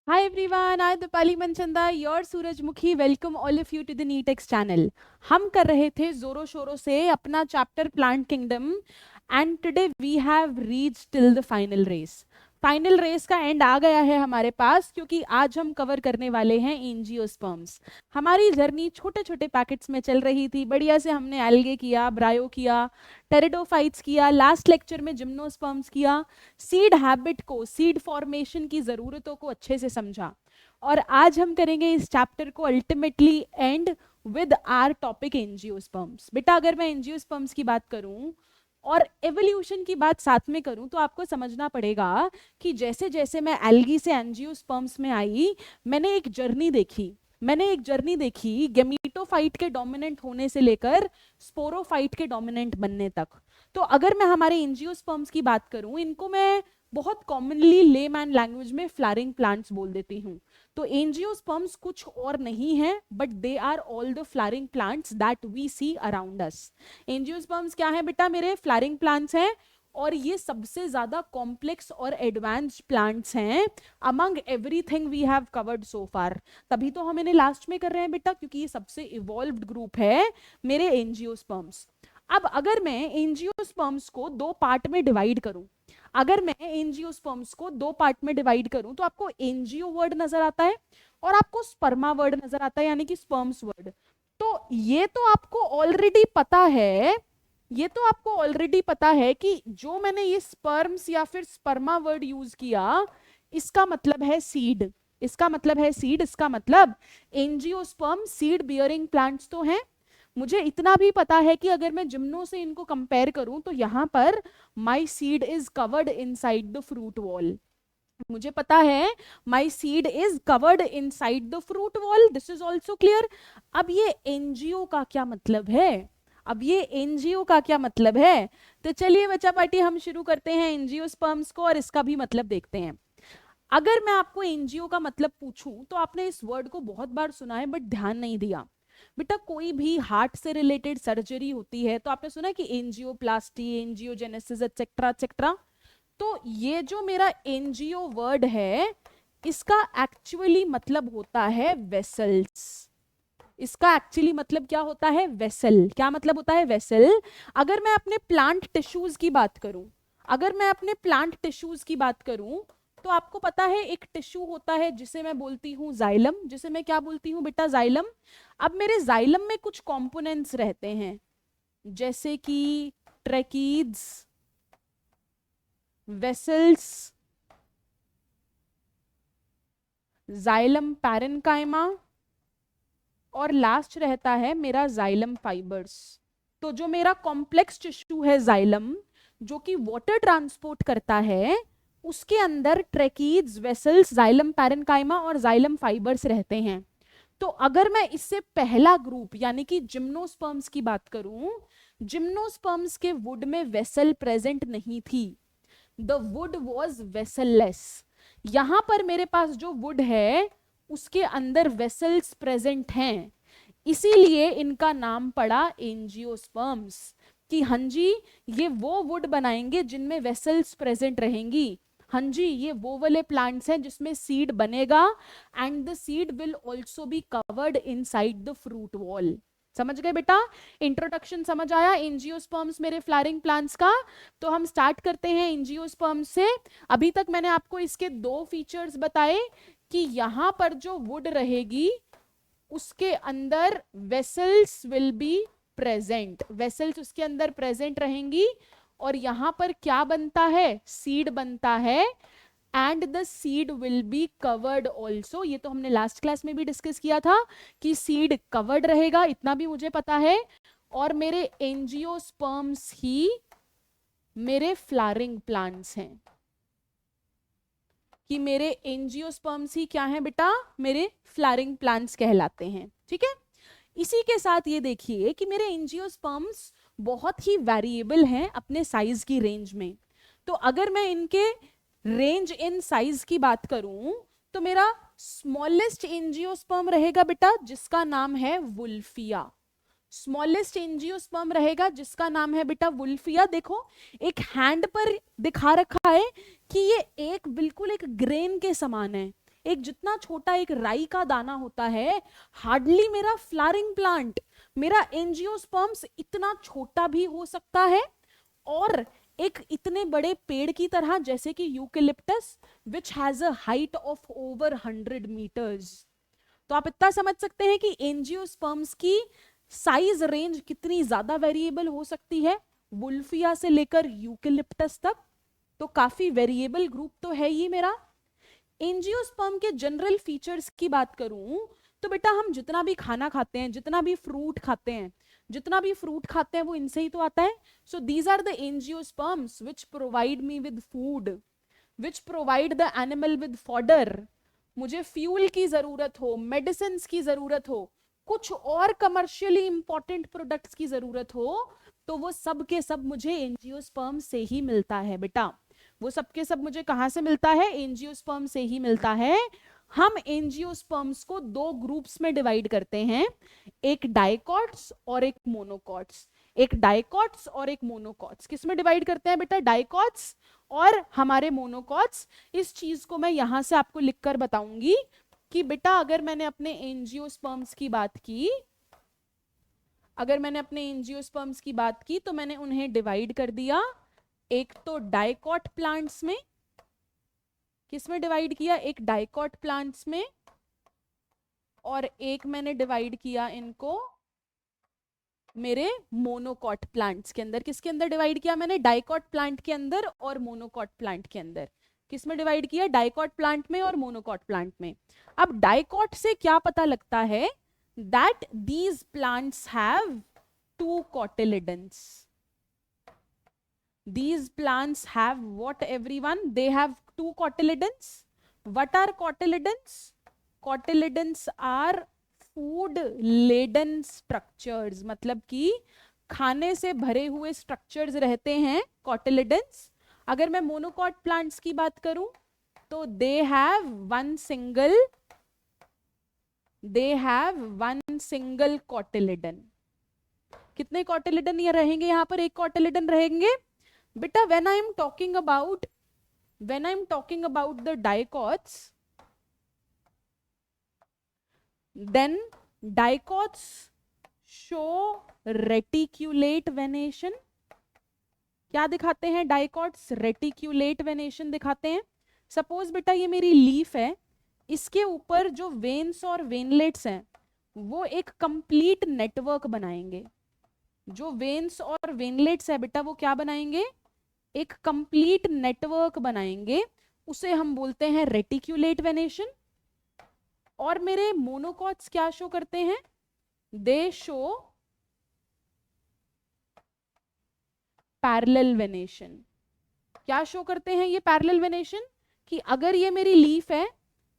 Hi everyone, I Dipali Manchanda, your सूरजमुखी welcome all of you to the Neetex channel. हम कर रहे थे जोरों शोरों से अपना chapter plant kingdom and today we have reached till the final race. Final race का एंड आ गया है हमारे पास, क्योंकि आज हम कवर करने वाले हैं एंजियोस्पर्म्स। हमारी जर्नी छोटे छोटे पैकेट्स में चल रही थी, बढ़िया से हमने एल्गे किया, ब्रायो किया, टेरिडोफाइट्स किया, लास्ट लेक्चर में जिम्नोस्पर्म्स किया, सीड हैबिट को, सीड फॉर्मेशन की ज़रूरतों को अच्छे से समझा। और आज हम करेंगे इस चैप्टर को ultimately and with our topic angiosperms. बेटा अगर मैं एंजियोस्पर्म्स की बात करूं और एवोल्यूशन की बात साथ में करूं तो आपको समझना पड़ेगा कि जैसे जैसे मैं एल्गी से एंजियोस्पर्म्स में आई, मैंने एक जर्नी देखी गेमीटोफाइट के डोमिनेंट होने से लेकर स्पोरोफाइट के डोमिनेंट बनने तक। तो अगर मैं हमारे एंजियोस्पर्म्स की बात करूं, इनको मैं बहुत कॉमनली लेमैन लैंग्वेज में फ्लावरिंग प्लांट्स बोल देती हूँ। तो एंजियोस्पर्म्स कुछ और नहीं है, but they are all the flowering plants that we see around us. Angiosperms क्या है बेटा? मेरे फ्लावरिंग प्लांट्स हैं, और ये सबसे ज्यादा कॉम्प्लेक्स और एडवांस्ड प्लांट्स हैं among everything we have covered so far. तभी तो हम इन्हें लास्ट में कर रहे हैं बेटा, क्योंकि ये सबसे इवॉल्व्ड ग्रुप है मेरे एंजियोस्पर्म्स। अब अगर मैं एंजियोस्पर्म्स को दो पार्ट में डिवाइड करूं, तो आपको एंजियो वर्ड नजर आता है और आपको स्पर्मा वर्ड नजर आता है, यानी कि स्पर्म्स वर्ड। तो ये तो आपको ऑलरेडी पता है कि जो मैंने ये स्पर्म्स या फिर स्पर्मा वर्ड यूज किया, इसका मतलब है सीड। इसका मतलब एंजियोस्पर्म सीड बियरिंग प्लांट्स तो हैं। मुझे इतना भी पता है कि अगर मैं जिम्नो से इनको कंपेयर करूं तो यहां पर my seed is covered inside the fruit wall. मुझे पता है my seed is covered inside the fruit wall, this is also clear. अब ये एनजीओ का क्या मतलब है? तो चलिए बच्चा पार्टी, हम शुरू करते हैं एंजियोस्पर्म्स को और इसका भी मतलब देखते हैं। अगर मैं आपको एनजीओ का मतलब पूछूं तो आपने इस वर्ड को बहुत बार सुना है बट ध्यान नहीं दिया। बेटा कोई भी हार्ट से रिलेटेड सर्जरी होती है तो आपने सुना कि एंजियोप्लास्टी, एंजियोजेनेसिस एक्सेट्रा एक्सेट्रा। तो ये जो मेरा एनजीओ वर्ड है, इसका एक्चुअली मतलब होता है वेसल्स। इसका एक्चुअली मतलब क्या होता है? वेसल। क्या मतलब होता है? वेसल। अगर मैं अपने प्लांट टिश्यूज की बात करूं, तो आपको पता है एक टिश्यू होता है जिसे मैं बोलती हूँ जाइलम, जिसे मैं क्या बोलती हूँ बेटा? जाइलम। अब मेरे जाइलम में कुछ कंपोनेंट्स रहते हैं, जैसे कि ट्रैकीड्स, वेसल्स, जाइलम पैरेन्काइमा, और लास्ट रहता है मेरा जाइलम फाइबर्स। तो जो मेरा कॉम्प्लेक्स टिश्यू है जाइलम, जो कि वाटर ट्रांसपोर्ट करता है, उसके अंदर ट्रैकीड्स, वेसल्स, जाइलम पैरेन्काइमा और जाइलम फाइबर्स रहते हैं। तो अगर मैं इससे पहला ग्रुप यानी कि जिम्नोस्पर्म्स की बात करूं, जिम्नोस्पर्म्स के वुड में वेसल प्रेजेंट नहीं थी। The wood was vesselless. यहां पर मेरे पास जो वुड है उसके अंदर वेसल्स प्रेजेंट हैं, इसीलिए इनका नाम पड़ा एंजियोस्पर्म्स। कि हाँ जी, ये वो वुड बनाएंगे जिनमें वेसल्स प्रेजेंट रहेंगी। हाँ जी, ये वो वाले प्लांट्स हैं जिसमें सीड बनेगा and the seed will also be covered inside the fruit wall. समझ गए बेटा? इंट्रोडक्शन समझ आया एंजियोस्पर्म्स मेरे फ्लावरिंग प्लांट्स का? तो हम स्टार्ट करते हैं एंजियोस्पर्म्स से। अभी तक मैंने आपको इसके दो फीचर्स बताए कि यहां पर जो वुड रहेगी उसके अंदर vessels will be present, vessels उसके अंदर प्रेजेंट रहेंगी, और यहां पर क्या बनता है? सीड बनता है, and the seed will be covered also. ये तो हमने लास्ट क्लास में भी डिस्कस किया था कि सीड कवर्ड रहेगा, इतना भी मुझे पता है। और मेरे एंजियोस्पर्म्स ही मेरे फ्लावरिंग प्लांट्स हैं, कि मेरे एंजियोस्पर्म्स ही क्या हैं बेटा? मेरे फ्लावरिंग प्लांट्स कहलाते हैं। ठीक है, इसी के साथ ये देखिए कि मेरे एंजियोस्पर्म्स बहुत ही वेरिएबल हैं अपने साइज की रेंज में। तो अगर मैं इनके रेंज इन साइज की बात करूं तो मेरा स्मॉलेस्ट एंजियोस्पर्म रहेगा बेटा जिसका नाम है वुल्फिया। स्मॉलेस्ट एंजियोस्पर्म रहेगा जिसका नाम है बेटा वुल्फिया। देखो एक हैंड पर दिखा रखा है कि ये एक बिल्कुल एक ग्रेन के समान है, एक जितना छोटा एक राई का दाना होता है, हार्डली मेरा फ्लावरिंग प्लांट, मेरा एंजियोस्पर्म्स इतना छोटा भी हो सकता है, और एक इतने बड़े पेड़ की तरह जैसे कि eucalyptus which has a height of over 100 metres. तो आप इतना समझ सकते हैं कि एंजियोस्पर्म्स की साइज रेंज कितनी ज्यादा वेरिएबल हो सकती है, वुल्फिया से लेकर यूकेलिप्टस तक। तो काफी वेरिएबल ग्रुप तो है ये मेरा। एंजियोस्पर्म के जनरल फीचर्स की बात करूं तो बेटा हम जितना भी खाना खाते हैं, जितना भी फ्रूट खाते हैं, जितना भी फ्रूट खाते हैं वो इनसे ही तो आता है। So these are the angiosperms which provide me with food, which provide the animal with fodder. मुझे फ्यूल की जरूरत हो, मेडिसिन की जरूरत हो, कुछ और कमर्शियली इंपॉर्टेंट प्रोडक्ट्स की जरूरत हो, तो वो सब के सब मुझे एंजियोस्पर्म से ही मिलता है बेटा। वो सब के सब मुझे कहां से मिलता है? एंजियोस्पर्म से ही मिलता है। हम एंजियोस्पर्म्स को दो ग्रुप्स में डिवाइड करते हैं, एक डाइकॉट्स और एक मोनोकॉट्स। एक डाइकॉट्स और एक मोनोकॉट्स। किस में डिवाइड करते हैं बेटा? डाइकॉट्स और हमारे मोनोकॉट्स। इस चीज को मैं यहां से आपको लिखकर बताऊंगी कि बेटा अगर मैंने अपने एंजियोस्पर्म्स की बात की, अगर मैंने अपने एंजियोस्पर्म्स की बात की तो मैंने उन्हें डिवाइड कर दिया, एक तो डाइकॉट प्लांट्स में। किस में डिवाइड किया? एक डाइकॉट प्लांट्स में, और एक मैंने डिवाइड किया इनको मेरे मोनोकॉट प्लांट्स के अंदर। किसके अंदर डिवाइड किया मैंने? डाइकॉट प्लांट के अंदर और मोनोकॉट प्लांट के अंदर। किस में डिवाइड किया? डाइकॉट प्लांट में और मोनोकॉट प्लांट में। अब डाइकॉट से क्या पता लगता है? That these plants have 2 cotyledons. These plants have what, everyone? They have 2 cotyledons. What are cotyledons? Cotyledons are food laden structures, मतलब कि खाने से भरे हुए स्ट्रक्चर्स रहते हैं cotyledons। अगर मैं मोनोकॉट प्लांट्स की बात करूं तो they have one single cotyledon। कितने cotyledon ये रहेंगे? यहाँ पर एक cotyledon रहेंगे बेटा। when I am talking about the dicots, then dicots show reticulate venation। क्या दिखाते हैं डाइकॉट्स? रेटिक्यूलेट वेनेशन दिखाते हैं। सपोज बेटा ये मेरी लीफ है, इसके ऊपर जो वेन्स और वेनलेट्स हैं वो एक कंप्लीट नेटवर्क बनाएंगे। जो वेन्स और वेनलेट्स है बेटा वो क्या बनाएंगे? एक कंप्लीट नेटवर्क बनाएंगे, उसे हम बोलते हैं रेटिक्यूलेट वेनेशन। और मेरे मोनोकॉट्स क्या शो करते हैं? दे शो पैरेलल वेनेशन। क्या शो करते हैं ये पैरेलल वेनेशन? कि अगर ये मेरी लीफ है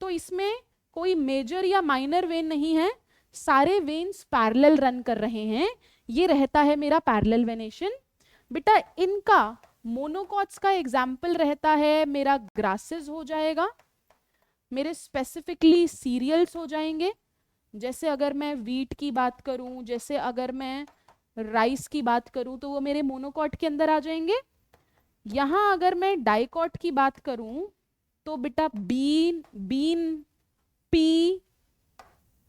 तो इसमें कोई मेजर या माइनर वेन नहीं है, सारे वेन्स पैरेलल रन कर रहे हैं, ये रहता है मेरा पैरेलल वेनेशन। बेटा इनका मोनोकॉट्स का एग्जाम्पल रहता है मेरा ग्रासेस हो जाएगा, मेरे स्पेसिफिकली सीरियल्स हो जाएंगे। जैसे अगर मैं वीट की बात करूं, जैसे अगर मैं राइस की बात करूं तो वो मेरे मोनोकॉट के अंदर आ जाएंगे। यहां अगर मैं डाइकॉट की बात करूं तो बेटा बीन, पी,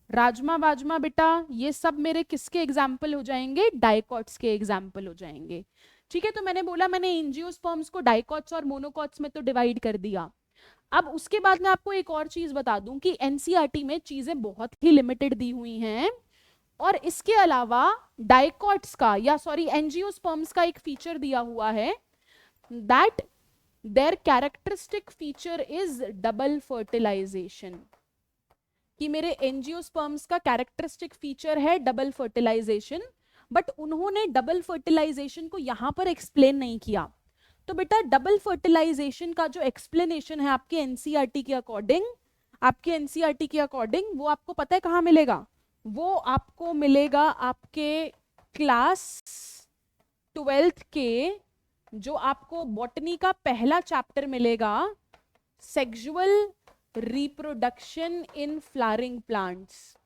राजमा बाजमा बेटा ये सब मेरे किसके एग्जाम्पल हो जाएंगे? डाइकॉट्स के एग्जाम्पल हो जाएंगे। ठीक है, तो मैंने बोला मैंने एंजियोस्पर्म्स को डाइकॉट्स और मोनोकॉट्स में तो डिवाइड कर दिया। अब उसके बाद मैं आपको एक और चीज बता दूं कि एनसीईआरटी में चीजें बहुत ही लिमिटेड दी हुई हैं, और इसके अलावा डाइकॉट्स का या सॉरी एंजियोस्पर्म्स का एक फीचर दिया हुआ है, that their characteristic feature is double fertilization. कि मेरे एंजियोस्पर्म्स का कैरेक्टरिस्टिक फीचर है डबल फर्टिलाइजेशन, बट उन्होंने डबल फर्टिलाइजेशन को यहां पर एक्सप्लेन नहीं किया। तो बेटा डबल फर्टिलाइजेशन का जो एक्सप्लेनेशन है आपके एनसीईआरटी के अकॉर्डिंग, वो आपको पता है कहां मिलेगा? वो आपको मिलेगा आपके क्लास 12th के जो आपको बॉटनी का पहला चैप्टर मिलेगा, sexual reproduction in flowering plants.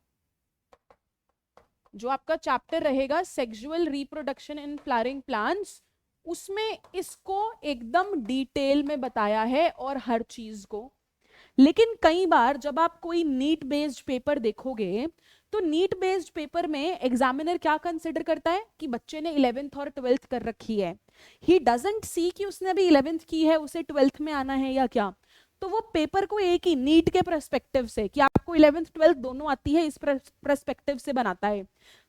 जो आपका चैप्टर रहेगा sexual reproduction in flowering plants, उसमें इसको एकदम डिटेल में बताया है और हर चीज को लेकिन कई बार जब आप कोई नीट बेस्ड पेपर देखोगे तो नीट बेस्ड पेपर में एग्जामिनर क्या कंसिडर करता है कि बच्चे ने 11th और 12th कर रखी है, ही डजंट सी कि उसने अभी 11th की है, उसे 12th में आना है या क्या। तो वो पेपर को एक ही नीट के पर्सपेक्टिव से कि आपको 11th 12th दोनों आती है इस पर्सपेक्टिव से बनाता है।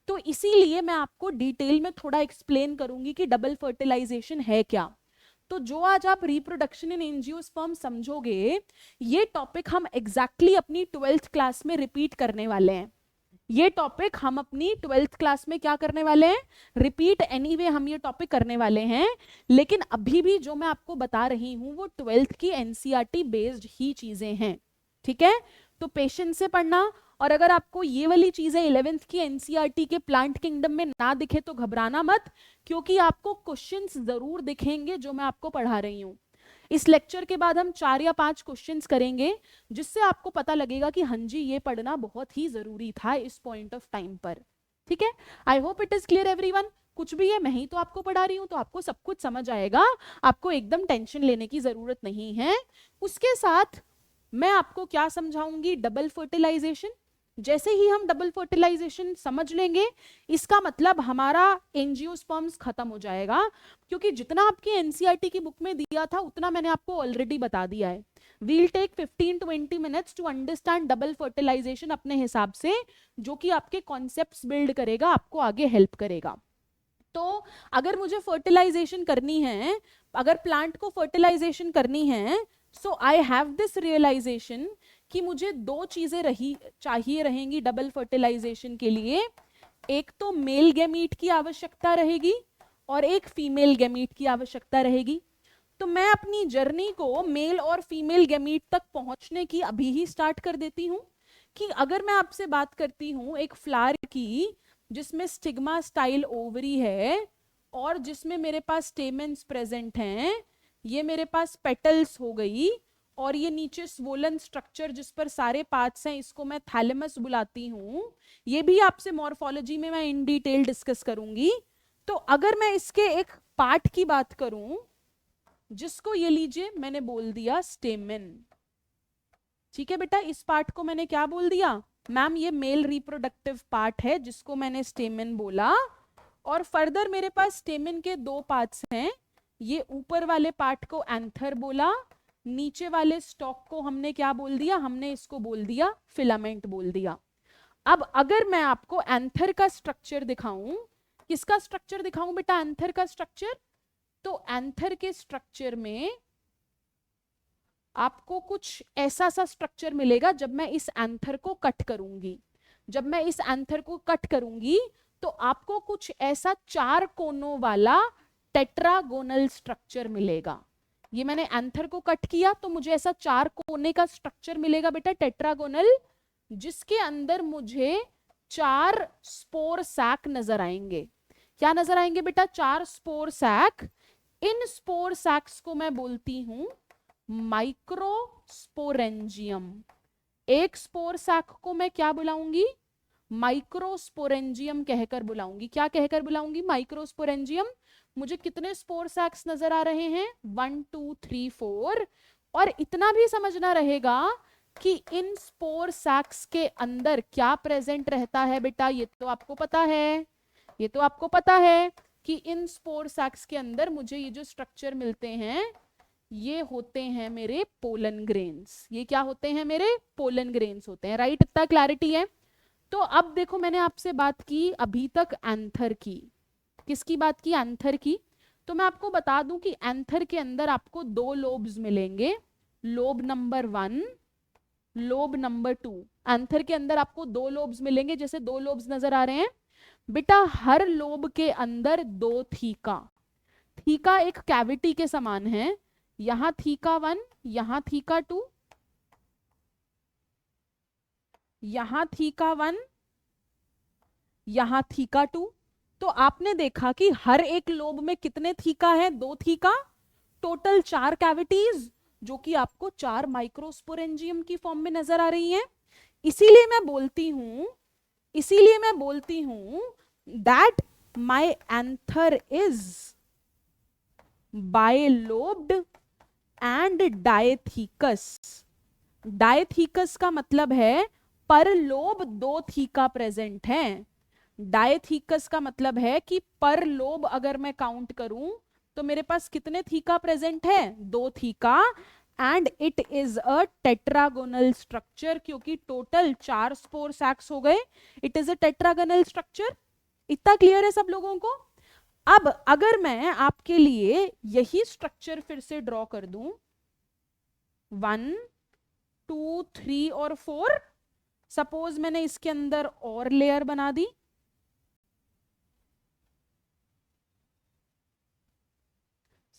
तो इसीलिए मैं आपको डिटेल में थोड़ा एक्सप्लेन करूंगी कि डबल फर्टिलाइजेशन है क्या। तो जो आज आप रिप्रोडक्शन इन एंजियोस्पर्म समझोगे, ये टॉपिक हम एग्जैक्टली अपनी 12th क्लास में रिपीट करने वाले हैं। ये टॉपिक हम अपनी 12th क्लास में क्या करने वाले हैं, रिपीट एनीवे हम ये टॉपिक करने वाले हैं। लेकिन अभी भी जो मैं आपको बता रही हूं वो 12th की एनसीईआरटी बेस्ड ही चीजें हैं, ठीक है। तो पेशेंस से पढ़ना, और अगर आपको ये वाली चीजें 11th की एनसीईआरटी के प्लांट किंगडम में ना दिखे तो घबराना मत, क्योंकि आपको क्वेश्चंस जरूर दिखेंगे जो मैं आपको पढ़ा रही हूं। इस लेक्चर के बाद हम 4 या 5 क्वेश्चंस करेंगे जिससे आपको पता लगेगा कि हाँ जी ये पढ़ना बहुत ही जरूरी था इस पॉइंट ऑफ टाइम पर, ठीक है। I hope it is clear everyone. कुछ भी है, मैं ही तो आपको पढ़ा रही हूं तो आपको सब कुछ समझ आएगा, आपको एकदम टेंशन लेने की जरूरत नहीं है। उसके साथ मैं आपको क्या समझाऊंगी, डबल फर्टिलाइजेशन। जैसे ही हम डबल फर्टिलाइजेशन समझ लेंगे इसका मतलब हमारा एंजियोस्पर्म्स खत्म हो जाएगा, क्योंकि जितना आपकी एनसीईआरटी की बुक में दिया था उतना मैंने आपको ऑलरेडी बता दिया है। We'll take 15-20 minutes to understand double fertilization अपने हिसाब से, जो कि आपके कॉन्सेप्ट्स बिल्ड करेगा, आपको आगे हेल्प करेगा। तो अगर मुझे फर्टिलाइजेशन करनी है, अगर प्लांट को फर्टिलाइजेशन करनी है, सो आई हैव दिस रियलाइजेशन कि मुझे 2 चीजें चाहिए रहेंगी डबल फर्टिलाइजेशन के लिए। एक तो मेल गैमीट की आवश्यकता रहेगी और एक फीमेल गैमीट की आवश्यकता रहेगी। तो मैं अपनी जर्नी को मेल और फीमेल गैमीट तक पहुंचने की अभी ही स्टार्ट कर देती हूं कि अगर मैं आपसे बात करती हूं एक फ्लावर की जिसमें स्टिग्मा स्टाइल ओवरी है और जिसमें मेरे पास स्टेमेंस प्रेजेंट हैं, ये मेरे पास पेटल्स हो गई, और ये नीचे स्वोलन स्ट्रक्चर जिस पर सारे पार्ट्स हैं इसको मैं थैलेमस बुलाती हूं। ये भी आपसे मॉर्फोलॉजी में मैं इन डिटेल डिस्कस करूंगी। तो अगर मैं इसके एक पार्ट की बात करूं जिसको ये लीजिए मैंने बोल दिया स्टेमेन, ठीक है बेटा, इस पार्ट को मैंने क्या बोल दिया मैम, ये मेल रिप्रोडक्टिव पार्ट है जिसको मैंने स्टेमेन बोला। और फर्दर मेरे पास स्टेमेन के 2 पार्ट्स हैं, ये ऊपर वाले पार्ट को एंथर बोला, नीचे वाले स्टॉक को हमने क्या बोल दिया, हमने इसको बोल दिया फिलामेंट बोल दिया। अब अगर मैं आपको एंथर का स्ट्रक्चर दिखाऊं, किसका स्ट्रक्चर दिखाऊं बेटा, एंथर का स्ट्रक्चर, तो एंथर के स्ट्रक्चर में आपको कुछ ऐसा सा स्ट्रक्चर मिलेगा जब मैं इस एंथर को कट करूंगी। जब मैं इस एंथर को कट करूंगी तो आपको कुछ ऐसा 4 कोनों वाला टेट्रागोनल स्ट्रक्चर मिलेगा। ये मैंने एंथर को कट किया तो मुझे ऐसा 4 कोने का स्ट्रक्चर मिलेगा बेटा टेट्रागोनल, जिसके अंदर मुझे 4 स्पोर सैक नजर आएंगे। क्या नजर आएंगे बेटा, 4 स्पोर सैक। इन स्पोर सैक्स को मैं बोलती हूं माइक्रोस्पोरेंजियम। एक स्पोर सैक को मैं क्या बुलाऊंगी, माइक्रोस्पोरेंजियम कहकर बुलाऊंगी। क्या कहकर बुलाऊंगी, माइक्रोस्पोरेंजियम। मुझे कितने स्पोर सैक्स नजर आ रहे हैं, 1 2 3 4। और इतना भी समझना रहेगा कि इन स्पोर सैक्स के अंदर क्या प्रेजेंट रहता है बेटा, ये तो आपको पता है, ये तो आपको पता है कि इन स्पोर सैक्स के अंदर मुझे ये जो स्ट्रक्चर मिलते हैं ये होते हैं मेरे पोलन ग्रेन्स। ये क्या होते हैं, मेरे पोलन ग्रेन्स होते हैं, राइट। इतना क्लैरिटी है। तो अब देखो मैंने आपसे बात की अभी तक एंथर की, किसकी बात की, एंथर की। तो मैं आपको बता दूं कि एंथर के अंदर आपको 2 लोब्स मिलेंगे, lobe number 1, lobe number 2। Anther के अंदर आपको 2 लोब्स मिलेंगे, जैसे 2 लोब्स नजर आ रहे हैं बेटा। हर लोब के अंदर 2 थीका, थीका एक कैविटी के समान है। यहां थीका 1, यहां थीका 2, यहां थीका 1, यहां थीका 2। तो आपने देखा कि हर एक लोब में कितने थीका है, 2 थीका, टोटल 4 कैविटीज, जो कि आपको 4 माइक्रोस्पोरेंजियम की फॉर्म में नजर आ रही हैं। इसीलिए मैं बोलती हूं that my anther is bilobed and dithecous. Dithecous का मतलब है पर लोब 2 थीका प्रेजेंट है। डायथीकस का मतलब है कि पर लोब अगर मैं काउंट करूं तो मेरे पास कितने थीका प्रेजेंट है, 2 theca. And it is a tetragonal structure, क्योंकि टोटल 4 स्पोर सैक्स हो गए। It is a tetragonal structure. इतना क्लियर है सब लोगों को? अब अगर मैं आपके लिए यही स्ट्रक्चर फिर से ड्रॉ कर दूं, 1 2 3 और 4, सपोज मैंने इसके अंदर और लेयर बना दी,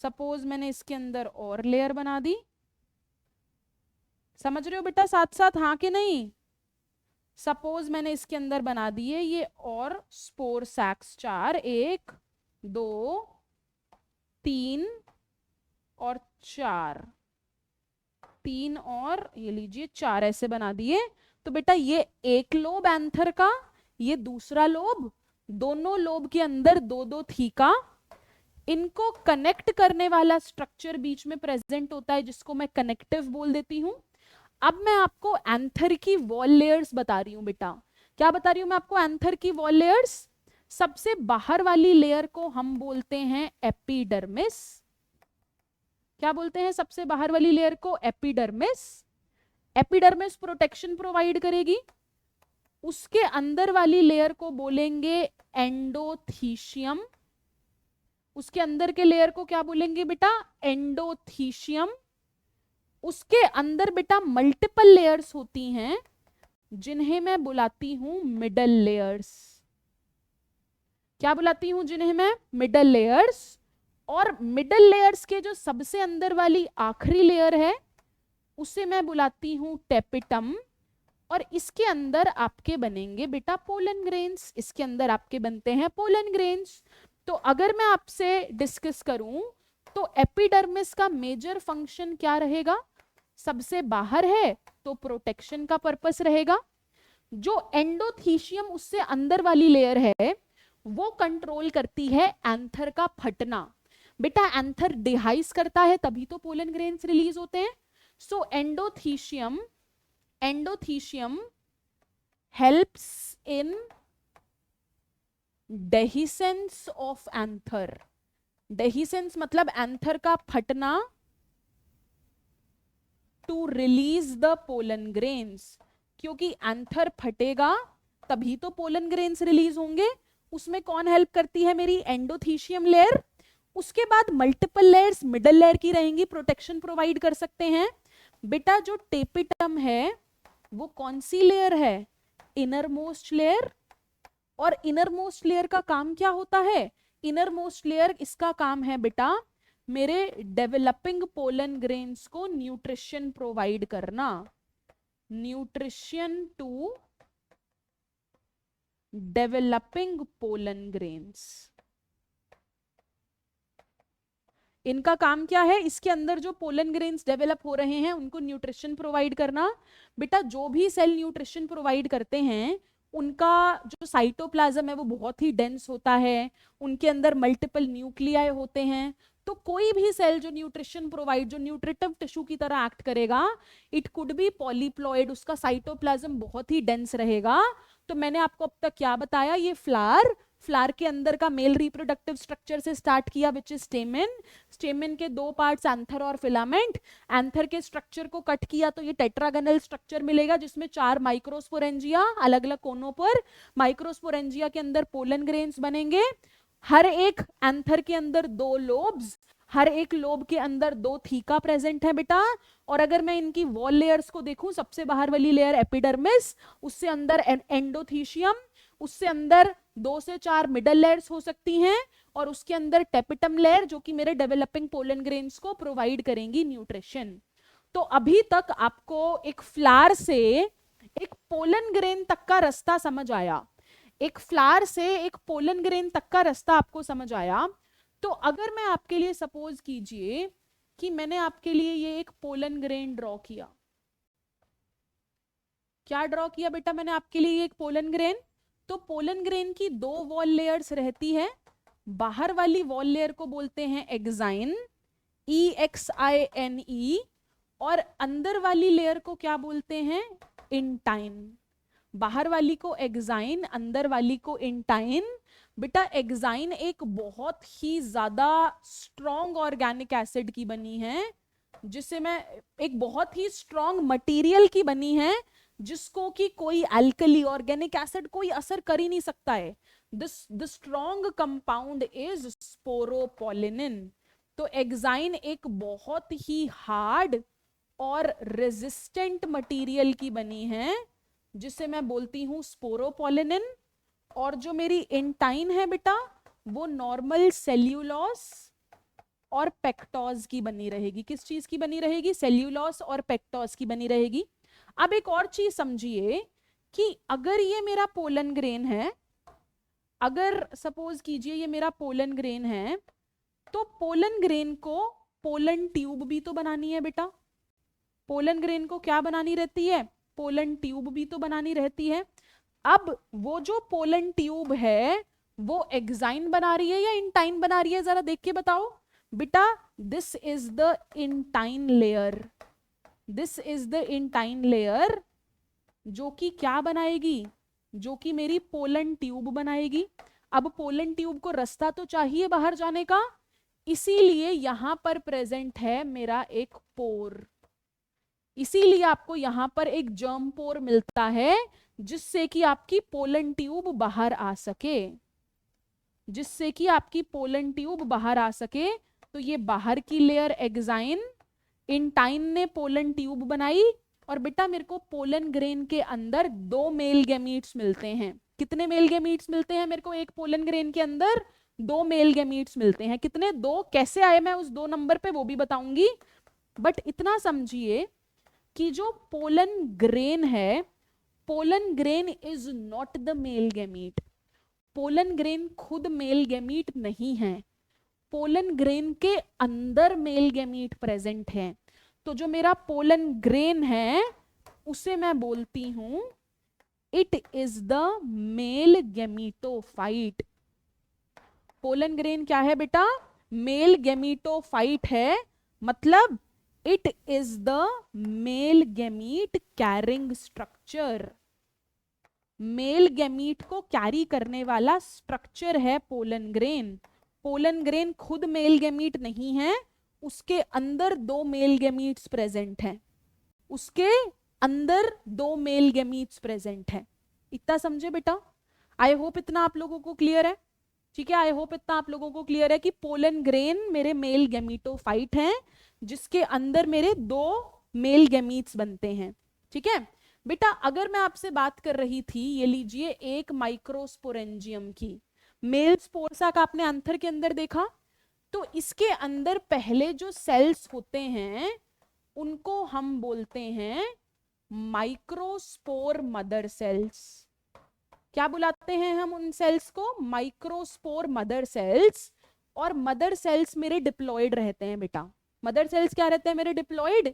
सपोज मैंने इसके अंदर और लेयर बना दी। समझ रहे हो बेटा साथ साथ, हाँ कि नहीं? सपोज मैंने इसके अंदर बना दिए ये और स्पोर सैक्स 4, 1 2 3 और 4, 3 और ये लीजिए 4 ऐसे बना दिए। तो बेटा ये एक लोब एंथर का, ये दूसरा लोब, दोनों लोब के अंदर 2-2 थीका। इनको कनेक्ट करने वाला स्ट्रक्चर बीच में प्रेजेंट होता है जिसको मैं कनेक्टिव बोल देती हूं। अब मैं आपको एंथर की वॉल लेयर्स बता रही हूं बेटा। क्या बता रही हूं मैं आपको? एंथर की वॉल लेयर्स। सबसे बाहर वाली लेयर को हम बोलते हैं एपिडर्मिस। क्या बोलते हैं सबसे बाहर वाली लेयर को? एपिडर्मिस। एपिडर्मिस प्रोटेक्शन प्रोवाइड करेगी। उसके अंदर वाली लेयर को बोलेंगे एंडोथीशियम। उसके अंदर के लेयर को क्या बोलेंगे बेटा? एंडोथीशियम। उसके अंदर बेटा मल्टीपल लेयर्स होती हैं जिन्हें मैं बुलाती हूं मिडल लेयर्स। क्या बुलाती हूं जिन्हें मैं? Middle layers. और मिडल लेयर्स के जो सबसे अंदर वाली आखिरी लेयर है उसे मैं बुलाती हूं टेपिटम। और इसके अंदर आपके बनेंगे बेटा पोलन ग्रेन्स। इसके अंदर आपके बनते हैं पोलन ग्रेन्स। तो अगर मैं आपसे डिस्कस करूं तो एपिडर्मिस का मेजर फंक्शन क्या रहेगा? सबसे बाहर है तो प्रोटेक्शन का पर्पस रहेगा। जो एंडोथीशियम उससे अंदर वाली लेयर है वो कंट्रोल करती है एंथर का फटना। बेटा एंथर डिहाइस करता है तभी तो पोलन ग्रेन्स रिलीज होते हैं। So endothecium helps in dehiscence of anther. Dehiscence मतलब एंथर का फटना, to release the pollen grains. क्योंकि एंथर फटेगा तभी तो पोलन ग्रेन्स रिलीज होंगे। उसमें कौन हेल्प करती है? मेरी एंडोथीशियम लेयर। उसके बाद मल्टीपल लेयर्स मिडल लेयर की रहेंगी, प्रोटेक्शन प्रोवाइड कर सकते हैं। बेटा जो टेपिटम है वो कौन सी लेयर है? Inner most layer. और इनर मोस्ट लेयर का काम क्या होता है? इनर मोस्ट लेयर इसका काम है बेटा मेरे डेवलपिंग पोलन ग्रेन्स को न्यूट्रिशन प्रोवाइड करना। Nutrition to developing pollen grains. इनका काम क्या है? इसके अंदर जो पोलन ग्रेन्स डेवलप हो रहे हैं उनको न्यूट्रिशन प्रोवाइड करना। बेटा जो भी सेल न्यूट्रिशन प्रोवाइड करते हैं उनका जो साइटोप्लाज्म है वो बहुत ही डेंस होता है, उनके अंदर मल्टीपल न्यूक्लियाई होते हैं। तो कोई भी सेल जो न्यूट्रिशन प्रोवाइड, जो न्यूट्रिटिव टिश्यू की तरह एक्ट करेगा, इट कुड बी पॉलीप्लॉइड, उसका साइटोप्लाज्म बहुत ही डेंस रहेगा। तो मैंने आपको अब तक क्या बताया? ये फ्लावर के अंदर का मेल रिप्रोडक्टिव स्ट्रक्चर से स्टार्ट किया विच इज स्टेमेन। स्टेमेन के 2 पार्ट्स एंथर और फिलामेंट। एंथर के स्ट्रक्चर को कट किया तो ये टेट्रागोनल स्ट्रक्चर मिलेगा जिसमें 4 माइक्रोस्पोरेंजिया अलग अलग कोनों पर। माइक्रोस्पोरेंजिया के अंदर पोलन ग्रेन्स बनेंगे। हर एक एंथर के अंदर 2 लोब्स, हर एक लोब के अंदर 2 थीका प्रेजेंट है बेटा। और अगर मैं इनकी वॉल लेयर्स को देखूं, सबसे बाहर वाली लेयर एपिडर्मिस, उससे अंदर एंडोथीशियम, उससे अंदर 2 से 4 मिडल लेयर्स हो सकती हैं, और उसके अंदर टेपिटम लेयर जो कि मेरे डेवलपिंग पोलन ग्रेन्स को प्रोवाइड करेंगी न्यूट्रिशन। तो अभी तक आपको एक फ्लावर से एक पोलन ग्रेन तक का रास्ता समझ आया। एक फ्लावर से एक पोलन ग्रेन तक का रास्ता आपको समझ आया। तो अगर मैं आपके लिए सपोज कीजिए कि मैंने आपके लिए ये एक पोलन ग्रेन ड्रॉ किया। क्या ड्रॉ किया बेटा मैंने आपके लिए एक पोलन ग्रेन? तो पोलन ग्रेन की 2 वॉल लेयर्स रहती है। बाहर वाली वॉल लेयर को बोलते हैं एक्साइन, EXINE। और अंदर वाली लेयर को क्या बोलते हैं? इंटाइन। बाहर वाली को एक्साइन, अंदर वाली को इंटाइन। बेटा एक्साइन एक बहुत ही ज्यादा स्ट्रॉन्ग ऑर्गेनिक एसिड की बनी है, जिसे मैं एक बहुत ही स्ट्रॉन्ग मटेरियल की बनी है, जिसको कि कोई अल्कली ऑर्गेनिक एसिड कोई असर कर ही नहीं सकता है। The strong compound is sporopollenin. तो एक्साइन एक बहुत ही हार्ड और रेजिस्टेंट मटेरियल की बनी है, जिसे मैं बोलती हूं स्पोरोपोलिनिन। और जो मेरी इंटाइन है बेटा, वो नॉर्मल सेल्यूलोस और पेक्टोज की बनी रहेगी। किस चीज की बनी रहेगी? सेल्यूलोस और पेक्टोज की बनी रहेगी। अब एक और चीज समझिए कि अगर ये मेरा पोलन ग्रेन है, अगर सपोज कीजिए ये मेरा पोलन ग्रेन है, तो पोलन ग्रेन को पोलन ट्यूब भी तो बनानी है बेटा। पोलन ग्रेन को क्या बनानी रहती है? पोलन ट्यूब भी तो बनानी रहती है। अब वो जो पोलन ट्यूब है वो एक्साइन बना रही है या इंटाइन बना रही है? जरा देख के बताओ बेटा। This is the intine layer, this is the intine layer, जो कि क्या बनाएगी? जो कि मेरी पोलन ट्यूब बनाएगी। अब पोलन ट्यूब को रास्ता तो चाहिए बाहर जाने का, इसीलिए यहां पर प्रेजेंट है मेरा एक पोर। इसीलिए आपको यहां पर एक जर्म पोर मिलता है, जिससे कि आपकी पोलन ट्यूब बाहर आ सके, जिससे कि आपकी पोलन ट्यूब बाहर आ सके। तो ये बाहर की लेयर एक्साइन, इंटाइन ने पोलन ट्यूब बनाई, और बेटा मेरे को पोलन ग्रेन के अंदर 2 मेल गैमीट्स मिलते हैं। कितने मेल गैमीट्स मिलते हैं मेरे को एक पोलन ग्रेन के अंदर? 2 मेल गैमीट्स मिलते हैं। कितने? 2। कैसे आए मैं उस 2 नंबर पे वो भी बताऊंगी, बट इतना समझिए कि जो पोलन ग्रेन है, pollen grain is not the male gamete. Pollen grain खुद मेल गैमीट नहीं है, पोलन ग्रेन के अंदर मेल गैमीट प्रेजेंट है। तो जो मेरा पोलन ग्रेन है उसे मैं बोलती हूं it is the male gametophyte. Pollen grain क्या है बेटा? मेल गैमीटोफाइट है, मतलब it is the male gamete carrying structure. Male gamete को कैरी करने वाला स्ट्रक्चर है पोलन ग्रेन। पोलन ग्रेन खुद मेल गैमीट नहीं है, उसके अंदर 2 मेल गैमीट्स प्रेजेंट हैं, उसके अंदर 2 मेल गैमीट्स प्रेजेंट हैं। इतना समझे बेटा? आई होप इतना आप लोगों को क्लियर है। ठीक है, आई होप इतना आप लोगों को क्लियर है कि पोलन ग्रेन मेरे मेल गैमीटोफाइट हैं, जिसके अंदर मेरे 2 मेल गैमीट्स बनते हैं। ठीक है बेटा, अगर मैं आपसे बात कर रही थी, ये लीजिए एक माइक्रोस्पोरेंजियम की, मेल स्पोर साक आपने आंथर के अंदर देखा, तो इसके अंदर पहले जो सेल्स होते हैं उनको हम बोलते हैं माइक्रोस्पोर मदर सेल्स। क्या बुलाते हैं हम उन सेल्स को? Microspore mother cells. और मदर सेल्स मेरे डिप्लॉयड रहते हैं बेटा। मदर सेल्स क्या रहते हैं मेरे? डिप्लॉयड।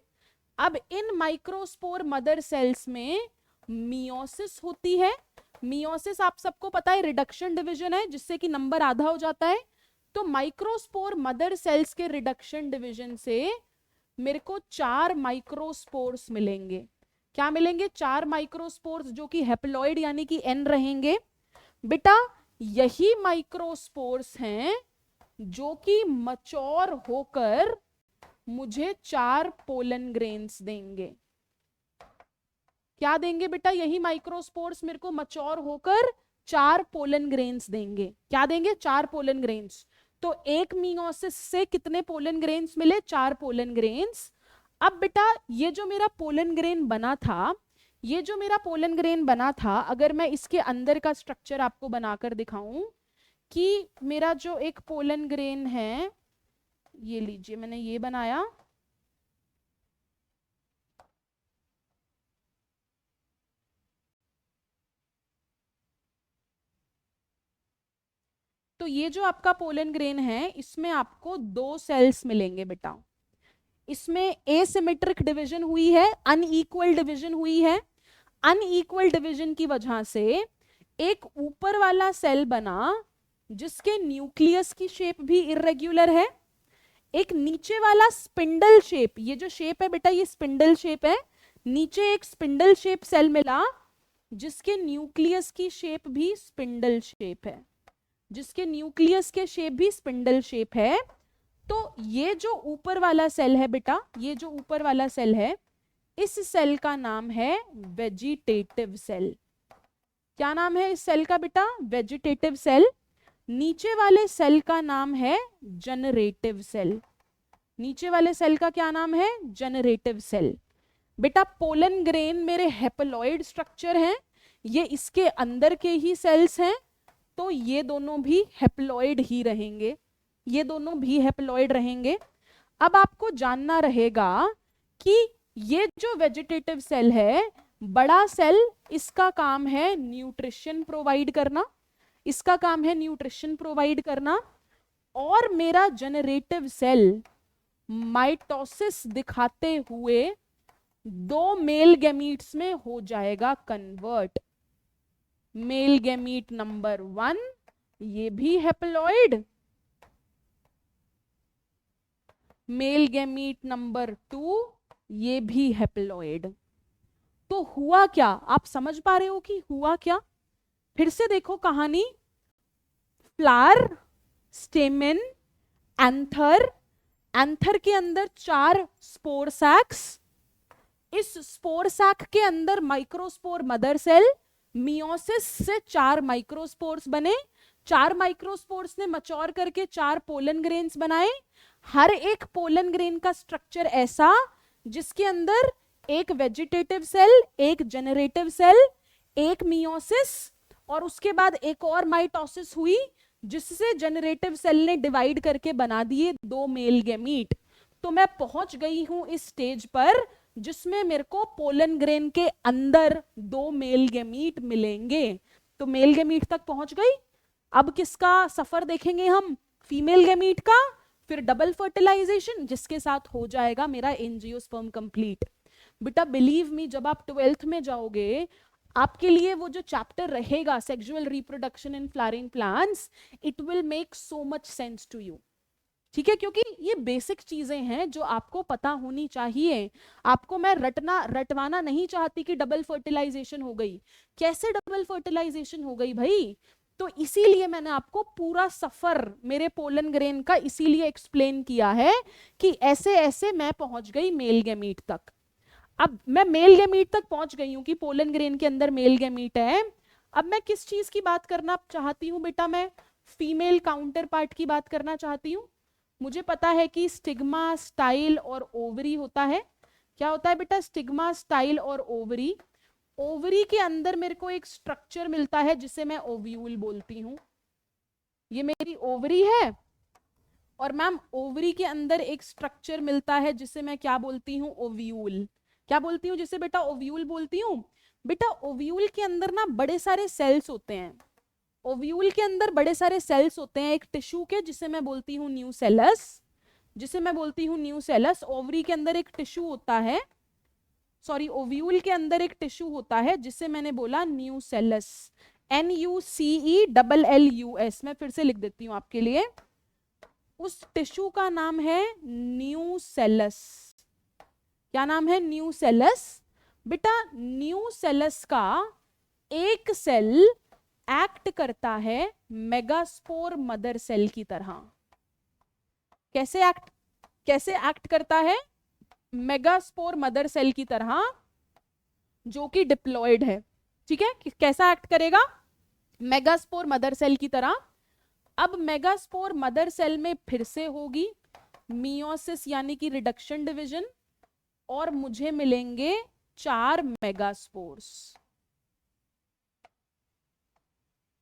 अब इन माइक्रोस्पोर मदर सेल्स में मियोसिस होती है। मियोसिस आप सबको पता है रिडक्शन डिवीजन है, जिससे कि नंबर आधा हो जाता है। तो माइक्रोस्पोर मदर सेल्स के रिडक्शन डिवीजन से मेरे को 4 माइक्रोस्पोर्स मिलेंगे। क्या मिलेंगे? 4 माइक्रोस्पोर्स, जो कि हेप्लॉइड यानी कि N रहेंगे। बेटा यही माइक्रोस्पोर्स हैं जो कि मच्योर होकर मुझे 4 पोलन ग्रेन्स देंगे। क्या देंगे बेटा? यही माइक्रोस्पोर्स मेरे को मच्योर होकर 4 पोलन ग्रेन्स देंगे। क्या देंगे? 4 पोलन ग्रेन्स। तो एक मियोसिस से कितने पोलन ग्रेन्स मिले? 4 पोलन ग्रेन्स। अब बेटा ये जो मेरा पोलन ग्रेन बना था, ये जो मेरा पोलन ग्रेन बना था, अगर मैं इसके अंदर का स्ट्रक्चर आपको बनाकर दिखाऊं कि मेरा जो एक पोलन ग्रेन है, ये लीजिए मैंने ये बनाया, तो ये जो आपका पोलन ग्रेन है इसमें आपको 2 सेल्स मिलेंगे बेटा। इसमें एसिमेट्रिक डिवीजन हुई है, अनइक्वल डिवीजन हुई है। अनइक्वल डिवीजन की वजह से एक ऊपर वाला सेल बना जिसके न्यूक्लियस की शेप भी इर्रेग्युलर है, एक नीचे वाला स्पिंडल शेप, ये जो शेप है बेटा ये स्पिंडल शेप है, नीचे एक स्पिंडल शेप सेल मिला जिसके न्यूक्लियस की शेप भी स्पिंडल शेप है, जिसके न्यूक्लियस के शेप भी स्पिंडल शेप है। तो ये जो ऊपर वाला सेल है बेटा, ये जो ऊपर वाला सेल है, इस सेल का नाम है वेजिटेटिव सेल। क्या नाम है इस सेल का बेटा? Vegetative cell. नीचे वाले सेल का नाम है जनरेटिव सेल। नीचे वाले सेल का क्या नाम है? Generative cell. बेटा पोलन ग्रेन मेरे हेप्लॉइड स्ट्रक्चर हैं, ये इसके अंदर के ही सेल्स हैं, तो ये दोनों भी हेप्लॉइड ही रहेंगे, ये दोनों भी हेप्लॉइड रहेंगे। अब आपको जानना रहेगा कि ये जो वेजिटेटिव सेल है, बड़ा सेल, इसका काम है न्यूट्रिशन प्रोवाइड करना, इसका काम है न्यूट्रिशन प्रोवाइड करना, और मेरा जनरेटिव सेल माइटोसिस दिखाते हुए 2 मेल गैमीट्स में हो जाएगा कन्वर्ट। मेल गैमीट नंबर 1 ये भी हेप्लॉइड, मेल गैमीट नंबर 2 ये भी हेप्लॉइड। तो हुआ क्या? आप समझ पा रहे हो कि हुआ क्या? फिर से देखो कहानी। फ्लावर, स्टेमेन, एंथर, एंथर के अंदर 4 स्पोर सैक्स, इस स्पोर सैक के अंदर माइक्रोस्पोर मदर सेल, मियोसिस से 4 माइक्रोस्पोर्स बने, 4 माइक्रोस्पोर्स ने मच्योर करके 4 पोलन ग्रेन्स बनाए। हर एक पोलन ग्रेन का स्ट्रक्चर ऐसा जिसके अंदर एक वेजिटेटिव सेल, एक जनरेटिव सेल, एक मियोसिस, और उसके बाद एक और माइटोसिस हुई जिससे जनरेटिव सेल ने डिवाइड करके बना दिए 2 मेल गैमीट। तो मैं पहुंच गई हूं इस स्टेज पर जिसमें मेरे को पोलन ग्रेन के अंदर 2 मेल गैमीट मिलेंगे। तो मेल गैमीट तक पहुंच गई। अब किसका सफर देखेंगे हम? फीमेल गैमीट का, फिर डबल फर्टिलाइजेशन जिसके साथ हो जाएगा मेरा एंजियोस्पर्म कंप्लीट। बेटा बिलीव मी, जब आप 12th में जाओगे आपके लिए वो जो चैप्टर रहेगा sexual reproduction in flowering plants, it will make so much sense to you. ठीक है, क्योंकि ये बेसिक चीजें हैं जो आपको पता होनी चाहिए। आपको मैं रटवाना नहीं चाहती कि डबल फर्टिलाइजेशन हो गई। कैसे डबल फर्टिलाइजेशन हो गई भाई? तो इसीलिए मैंने आपको पूरा सफर मेरे पोलन ग्रेन का इसीलिए एक्सप्लेन किया है कि ऐसे ऐसे मैं पहुंच गई मेल गैमीट तक। अब मैं मेल गैमीट तक पहुंच गई हूं कि पोलन ग्रेन के अंदर मेल गैमीट है। अब मैं किस चीज की बात करना चाहती हूं बेटा? मैं फीमेल काउंटर पार्ट की बात करना चाहती हूं। मुझे पता है कि स्टिग्मा, स्टाइल और ओवरी होता है। क्या होता है बेटा? स्टिग्मा, स्टाइल और ओवरी। ओवरी के अंदर मेरे को एक स्ट्रक्चर मिलता है जिसे मैं ओव्यूल बोलती हूं। ये मेरी ओवरी है, और मैम ओवरी के अंदर एक स्ट्रक्चर मिलता है जिसे मैं क्या बोलती हूँ? ओव्यूल। क्या बोलती हूँ जिसे बेटा? ओव्यूल बोलती हूँ। बेटा ओव्यूल के अंदर ना बड़े सारे सेल्स होते हैं। ओव्यूल के अंदर बड़े सारे सेल्स होते हैं एक टिश्यू के, जिसे मैं बोलती हूँ न्यूसेलस, जिसे मैं बोलती हूँ न्यूसेलस। ओवरी के अंदर एक टिश्यू होता है, सॉरी ओव्यूल के अंदर एक टिश्यू होता है जिसे मैंने बोला न्यूसेलस, NUCELLUS। मैं फिर से लिख देती हूँ आपके लिए। उस टिश्यू का नाम है न्यूसेलस। क्या नाम है? न्यूसेलस। बेटा न्यूसेलस का एक सेल एक्ट करता है मेगास्पोर मदर सेल की तरह। कैसे एक्ट करता है? मेगास्पोर मदर सेल की तरह, जो कि डिप्लॉयड है। ठीक है, कैसा एक्ट करेगा? मेगास्पोर मदर सेल की तरह। अब मेगास्पोर मदर सेल में फिर से होगी मियोसिस यानी कि रिडक्शन डिवीजन, और मुझे मिलेंगे 4 मेगास्पोर्स।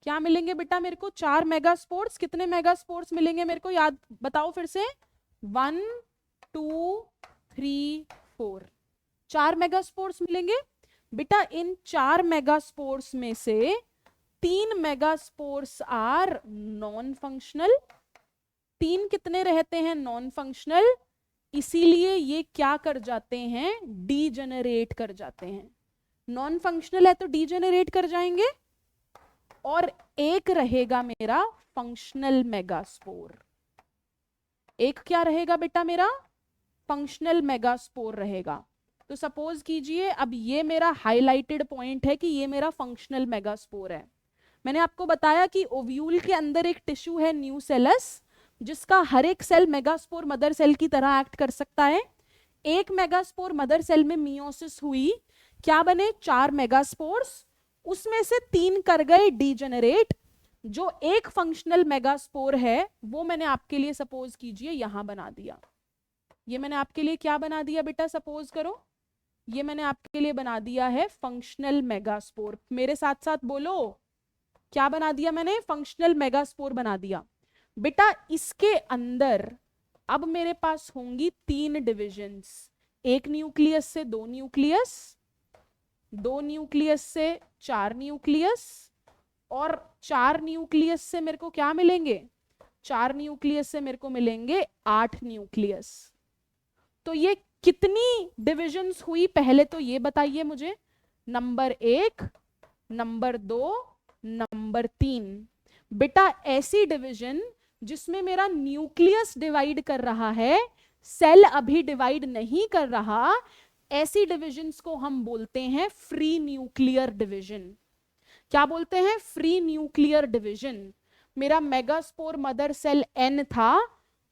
क्या मिलेंगे बेटा मेरे को? 4 मेगास्पोर्स। कितने मेगास्पोर्स मिलेंगे मेरे को? याद बताओ फिर से। 1 2 3 4, 4 मेगास्पोर्स मिलेंगे। बेटा इन 4 मेगास्पोर्स में से 3 मेगास्पोर्स आर नॉन फंक्शनल। 3 कितने रहते हैं? Non functional. इसीलिए ये क्या कर जाते हैं? डीजेनरेट कर जाते हैं। नॉन फंक्शनल है तो डीजेनरेट कर जाएंगे। और एक रहेगा मेरा फंक्शनल मेगास्पोर, एक क्या रहेगा बेटा मेरा, फंक्शनल मेगास्पोर रहेगा। तो सपोज कीजिए अब ये मेरा हाईलाइटेड पॉइंट है कि ये मेरा फंक्शनल मेगास्पोर है। मैंने आपको बताया कि ओव्यूल के अंदर एक टिश्यू है न्यूसेलस, जिसका हर एक सेल मेगास्पोर मदर सेल की तरह एक्ट कर सकता है। एक मेगास्पोर मदर सेल में मियोसिस हुई, क्या बने 4 मेगास्पोर्स, उसमें से 3 कर गए डीजेनरेट। जो एक फंक्शनल मेगास्पोर है वो मैंने आपके लिए सपोज कीजिए यहां बना दिया। ये मैंने आपके लिए क्या बना दिया बेटा, सपोज करो, ये मैंने आपके लिए बना दिया है फंक्शनल मेगास्पोर। मेरे साथ साथ बोलो, क्या बना दिया मैंने, फंक्शनल मेगास्पोर बना दिया। बेटा इसके अंदर अब मेरे पास होंगी 3 डिविजन्स, एक न्यूक्लियस से 2 न्यूक्लियस, 2 न्यूक्लियस से 4 न्यूक्लियस, और 4 न्यूक्लियस से मेरे को क्या मिलेंगे, 4 न्यूक्लियस से मेरे को मिलेंगे 8 न्यूक्लियस। तो ये कितनी डिविजन्स हुई पहले तो ये बताइए मुझे, नंबर 1, नंबर 2, नंबर 3। बेटा ऐसी डिवीजन जिसमें मेरा न्यूक्लियस डिवाइड कर रहा है, सेल अभी डिवाइड नहीं कर रहा, ऐसी डिविजन्स को हम बोलते हैं फ्री न्यूक्लियर डिवीजन। क्या बोलते हैं, फ्री न्यूक्लियर डिवीजन। मेरा मेगास्पोर मदर सेल N था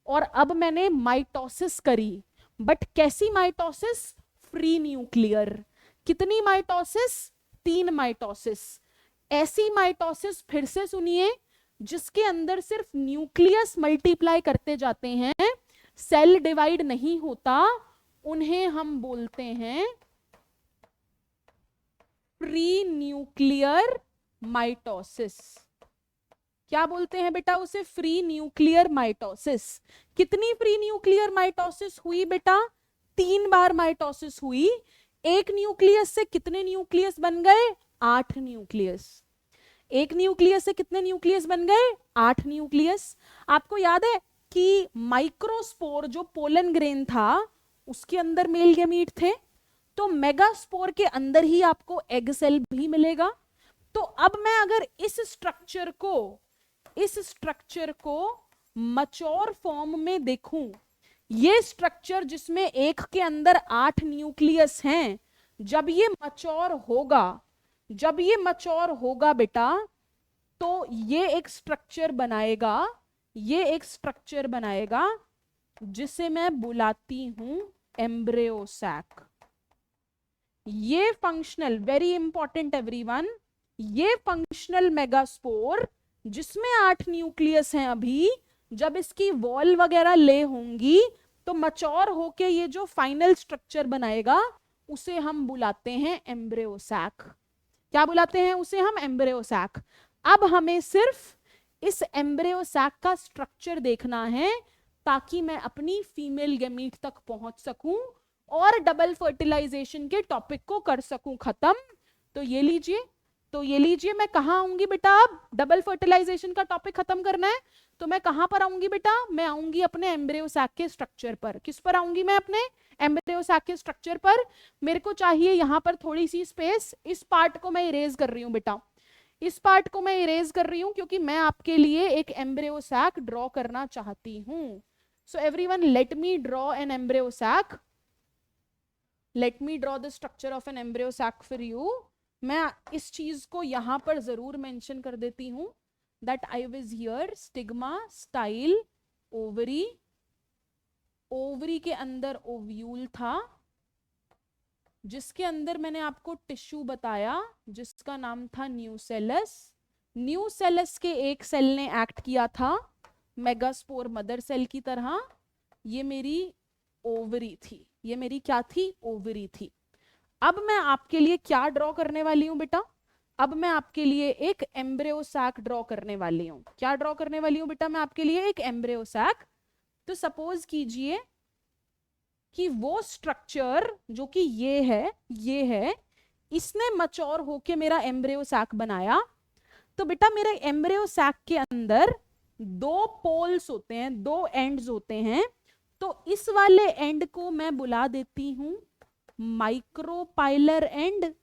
और अब मैंने माइटोसिस करी, बट कैसी माइटोसिस, फ्री न्यूक्लियर। कितनी माइटोसिस, 3 माइटोसिस। ऐसी माइटोसिस फिर से सुनिए जिसके अंदर सिर्फ न्यूक्लियस मल्टीप्लाई करते जाते हैं, सेल डिवाइड नहीं होता, उन्हें हम बोलते हैं फ्री न्यूक्लियर माइटोसिस। क्या बोलते हैं बेटा उसे, फ्री न्यूक्लियर माइटोसिस। कितनी फ्री न्यूक्लियर माइटोसिस हुई बेटा, 3 बार माइटोसिस हुई। एक न्यूक्लियस से कितने न्यूक्लियस बन गए, 8 न्यूक्लियस। एक न्यूक्लियस से कितने न्यूक्लियस बन गए, 8 न्यूक्लियस। आपको याद है कि माइक्रोस्पोर जो पोलन ग्रेन था उसके अंदर मेल गैमीट थे, तो मेगास्पोर के अंदर ही आपको एग सेल भी मिलेगा। तो अब मैं अगर इस स्ट्रक्चर को मैच्योर फॉर्म में देखूं, ये स्ट्रक्चर जिसमें एक के अंदर 8 न्यूक्लियस हैं, जब ये मैच्योर होगा बेटा, तो ये एक स्ट्रक्चर बनाएगा, जिसे मैं बुलाती हूं एम्ब्रियो सैक। ये फंक्शनल, वेरी इंपॉर्टेंट एवरीवन, ये फंक्शनल मेगास्पोर जिसमें 8 न्यूक्लियस हैं अभी, जब इसकी वॉल वगैरह ले होंगी तो मैच्योर होके ये जो फाइनल स्ट्रक्चर बनाएगा उसे हम बुलाते हैं एम्ब्रियो सैक। क्या बुलाते हैं उसे हम, एम्ब्रियो सैक। अब हमें सिर्फ इस एम्ब्रियो सैक का स्ट्रक्चर देखना है ताकि मैं अपनी फीमेल गैमीट तक पहुंच सकूं और डबल फर्टिलाइजेशन के टॉपिक को कर सकूं खत्म। तो ये लीजिए, मैं कहां आऊंगी बेटा, अब डबल फर्टिलाइजेशन का टॉपिक खत्म करना है तो मैं कहां पर आऊंगी बेटा, मैं आऊंगी अपने एम्ब्रियो सैक के स्ट्रक्चर पर। किस पर आऊंगी मैं, अपने एम्ब्रियो सैक के स्ट्रक्चर पर। मेरे को चाहिए यहां पर थोड़ी सी स्पेस, इस पार्ट को मैं इरेज कर रही हूं बेटा, इस पार्ट को मैं इरेज कर रही हूं क्योंकि मैं आपके लिए एक एम्ब्रियो सैक ड्रॉ करना चाहती हूं। So everyone let me draw an embryo sac, let me draw the structure of an embryo sac for you. मैं इस चीज को यहां पर जरूर मेंशन कर देती हूं that I was here, stigma, style, ovary, ovary के अंदर ओव्यूल था, जिसके अंदर मैंने आपको टिश्यू बताया जिसका नाम था न्यूसेलस। न्यूसेलस के एक सेल ने एक्ट किया था मेगास्पोर मदर सेल की तरह। ये मेरी ओवरी थी, ये मेरी क्या थी, ओवरी थी। अब मैं आपके लिए क्या ड्रॉ करने वाली हूं बेटा, अब मैं आपके लिए एक एम्ब्रियो सैक ड्रॉ करने वाली हूं। क्या ड्रॉ करने वाली हूं बेटा मैं आपके लिए, एक एम्ब्रियो सैक। तो सपोज कीजिए कि वो स्ट्रक्चर जो कि ये है, इसने मैच्योर होके मेरा एम्ब्रियो सैक बनाया। तो बेटा मेरे एम्ब्रियो सैक के अंदर 2 पोल्स होते हैं, 2 एंड्स होते हैं। तो इस वाले एंड को मैं बुला देती हूं माइक्रोपाइलर एंड।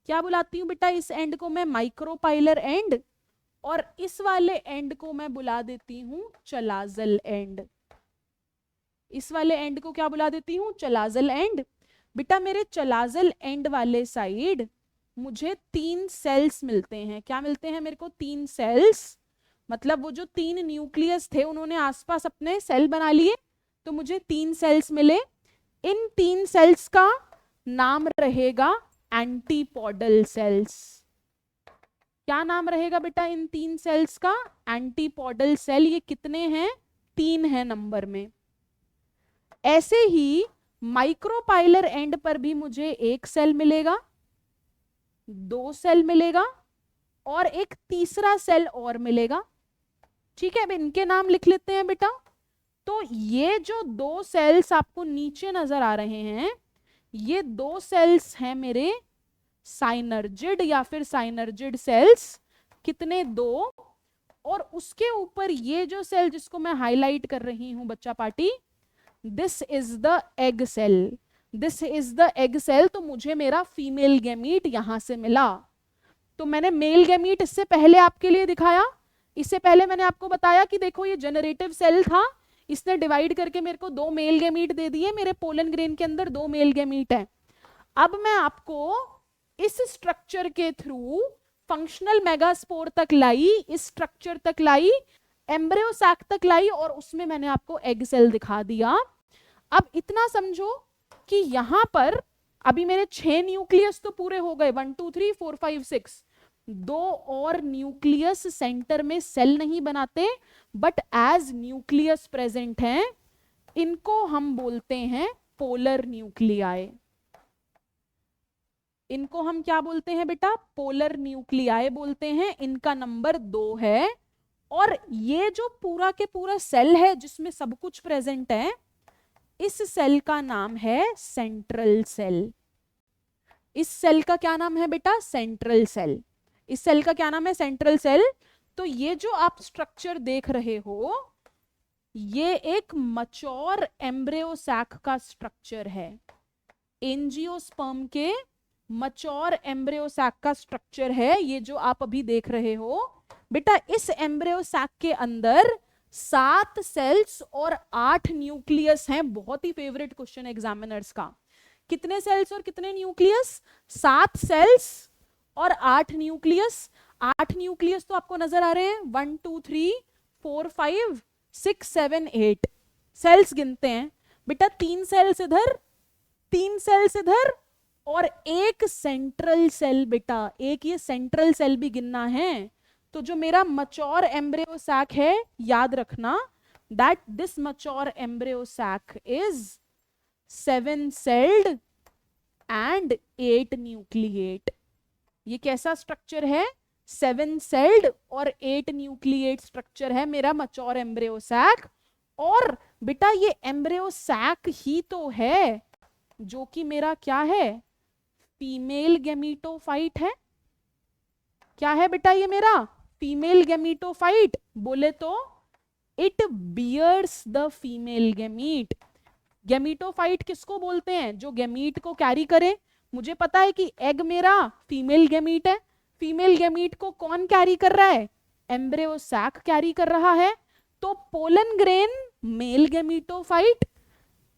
क्या बुलाती हूं बेटा, इस एंड को मैं माइक्रोपाइलर एंड, और इस वाले एंड को मैं बुला देती हूं चलाजल एंड। इस वाले एंड को क्या बुला देती हूँ, चलाजल एंड। बेटा मेरे चलाजल एंड वाले साइड मुझे 3 सेल्स मिलते हैं। क्या मिलते हैं मेरे को, 3 सेल्स। मतलब वो जो 3 न्यूक्लियस थे उन्होंने आसपास अपने सेल बना लिए, तो मुझे 3 सेल्स मिले। इन 3 सेल्स का नाम रहेगा एंटीपोडल सेल्स। क्या नाम रहेगा बेटा इन 3 सेल्स का, एंटीपोडल सेल। ये कितने हैं, 3 है नंबर में। ऐसे ही माइक्रोपाइलर एंड पर भी मुझे 1 सेल मिलेगा, 2 सेल मिलेगा और एक तीसरा सेल और मिलेगा। ठीक है, अब इनके नाम लिख लेते हैं बेटा। तो ये जो 2 सेल्स आपको नीचे नजर आ रहे हैं, ये 2 सेल्स हैं मेरे साइनर्जिड या फिर साइनर्जिड सेल्स। कितने, 2। और उसके ऊपर ये जो सेल जिसको मैं हाईलाइट कर रही हूं बच्चा party, this is the egg cell, this is the egg cell. तो मुझे मेरा फीमेल गैमीट यहां से मिला। तो मैंने मेल गैमीट इससे पहले आपके लिए दिखाया। इससे पहले मैंने आपको बताया कि देखो ये जनरेटिव सेल था, इसने डिवाइड करके मेरे को 2 मेल गैमीट दे दिए। मेरे पोलन ग्रेन के अंदर 2 मेल गैमीट है। अब मैं आपको इस स्ट्रक्चर के थ्रू फंक्शनल मेगास्पोर तक लाई, इस स्ट्रक्चर तक लाई, एम्ब्रियो सैक तक लाई और उसमें मैंने आपको एग सेल दिखा दिया। अब इतना समझो कि यहां पर अभी मेरे 6 न्यूक्लियस तो पूरे हो गए, 1 2 3 4 5 6। 2 और न्यूक्लियस सेंटर में सेल नहीं बनाते, बट एज न्यूक्लियस प्रेजेंट हैं। इनको हम बोलते हैं पोलर न्यूक्लियाई। इनको हम क्या बोलते हैं बेटा, पोलर न्यूक्लियाई बोलते हैं। इनका नंबर 2 है। और ये जो पूरा के पूरा सेल है जिसमें सब कुछ प्रेजेंट है, इस सेल का नाम है सेंट्रल सेल। इस सेल का क्या नाम है बेटा, सेंट्रल सेल। इस सेल का क्या नाम है, सेंट्रल सेल। तो ये जो आप स्ट्रक्चर देख रहे हो, ये एक मच्योर एम्ब्रियो सैक का स्ट्रक्चर है। एंजियोस्पर्म के मच्योर एम्ब्रियो सैक का स्ट्रक्चर है ये जो आप अभी देख रहे हो। बेटा इस एम्ब्रियो सैक के अंदर 7 सेल्स और 8 न्यूक्लियस हैं। बहुत ही फेवरेट क्वेश्चन एग्जामिनर्स का। कितने सेल्स और कितने न्यूक्लियस, 7 सेल्स और 8 न्यूक्लियस। 8 न्यूक्लियस तो आपको नजर आ रहे हैं, 1 2 3 4 5 6 7 8 सेल्स गिनते हैं बेटा। 3 सेल्स इधर, 3 सेल्स इधर और एक सेंट्रल सेल बेटा। एक ये सेंट्रल सेल भी गिनना है। तो जो मेरा मच्योर एम्ब्रियो सैक है, याद रखना that this mature embryo sac is 7 celled and 8 nucleate. ये कैसा स्ट्रक्चर है, 7 सेल्ड और 8 न्यूक्लिएट स्ट्रक्चर है मेरा मच्योर एम्ब्रियो सैक। और बेटा ये एम्ब्रियो सैक ही तो है जो कि मेरा क्या है, फीमेल गैमीटोफाइट है। क्या है बेटा ये मेरा फीमेल गैमीटोफाइट। बोले तो it bears the female gamete. Gametophyte किसको बोलते हैं, जो गैमीट को कैरी करे। मुझे पता है कि एग मेरा फीमेल गैमीट है। फीमेल गैमीट को कौन कैरी कर रहा है, एम्ब्रियो सैक कैरी कर रहा है। तो pollen grain male gametophyte,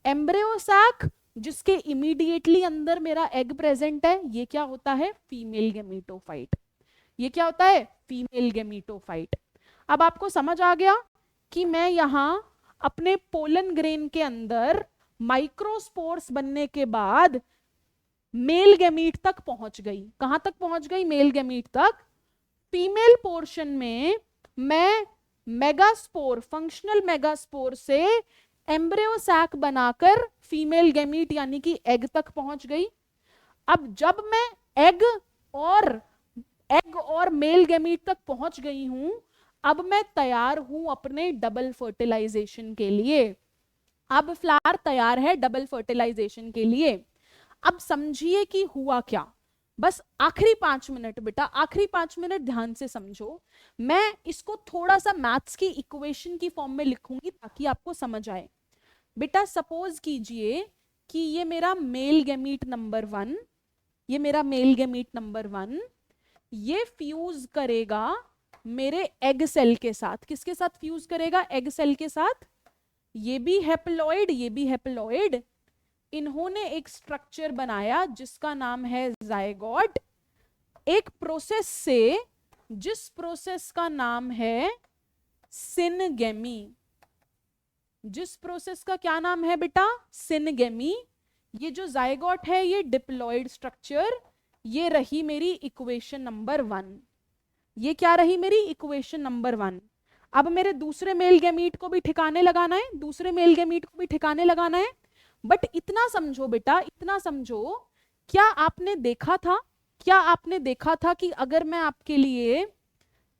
embryo sac जिसके इमीडिएटली अंदर मेरा एग प्रेजेंट है, ये क्या होता है, फीमेल गैमीटोफाइट। ये क्या होता है, फीमेल गैमीटोफाइट। अब आपको समझ आ गया कि मैं यहां अपने पोलन ग्रेन के अंदर माइक्रोस्पोर्स बनने के बाद मेल गैमीट तक पहुंच गई। कहां तक पहुंच गई, मेल गैमीट तक। फीमेल पोर्शन में मैं मेगास्पोर, फंक्शनल मेगास्पोर से एम्ब्रियो सैक बनाकर फीमेल गैमीट यानी कि एग तक पहुंच गई। अब जब मैं एग और मेल गैमीट तक पहुंच गई हूं, अब मैं तैयार हूं अपने डबल फर्टिलाइजेशन के लिए। अब फ्लावर तैयार है डबल फर्टिलाइजेशन के लिए। अब समझिए कि हुआ क्या। बस आखिरी 5 मिनट बेटा, आखिरी 5 मिनट ध्यान से समझो। मैं इसको थोड़ा सा मैथ्स की इक्वेशन की फॉर्म में लिखूंगी ताकि आपको समझ आए। बेटा सपोज कीजिए कि ये मेरा मेल गैमीट नंबर 1, ये मेरा मेल गैमीट नंबर 1, ये फ्यूज करेगा मेरे एग सेल के साथ। किसके साथ फ्यूज करेगा, एग सेल के साथ। ये भी हैप्लॉइड, ये भी हैप्लॉइड। इन्होंने एक स्ट्रक्चर बनाया जिसका नाम है जायगोट, एक प्रोसेस से, जिस प्रोसेस का नाम है सिनगेमी। जिस प्रोसेस का क्या नाम है बेटा? सिनगेमी। ये जो जायगोट है ये डिप्लॉइड स्ट्रक्चर, ये रही मेरी इक्वेशन नंबर 1। ये क्या रही मेरी? Equation number 1। अब मेरे दूसरे मेल गैमीट को भी ठिकाने लगाना है, दूसरे मेल गैमीट को भी ठिकाने लगाना है। बट इतना समझो बेटा, इतना समझो, क्या आपने देखा था, क्या आपने देखा था कि अगर मैं आपके लिए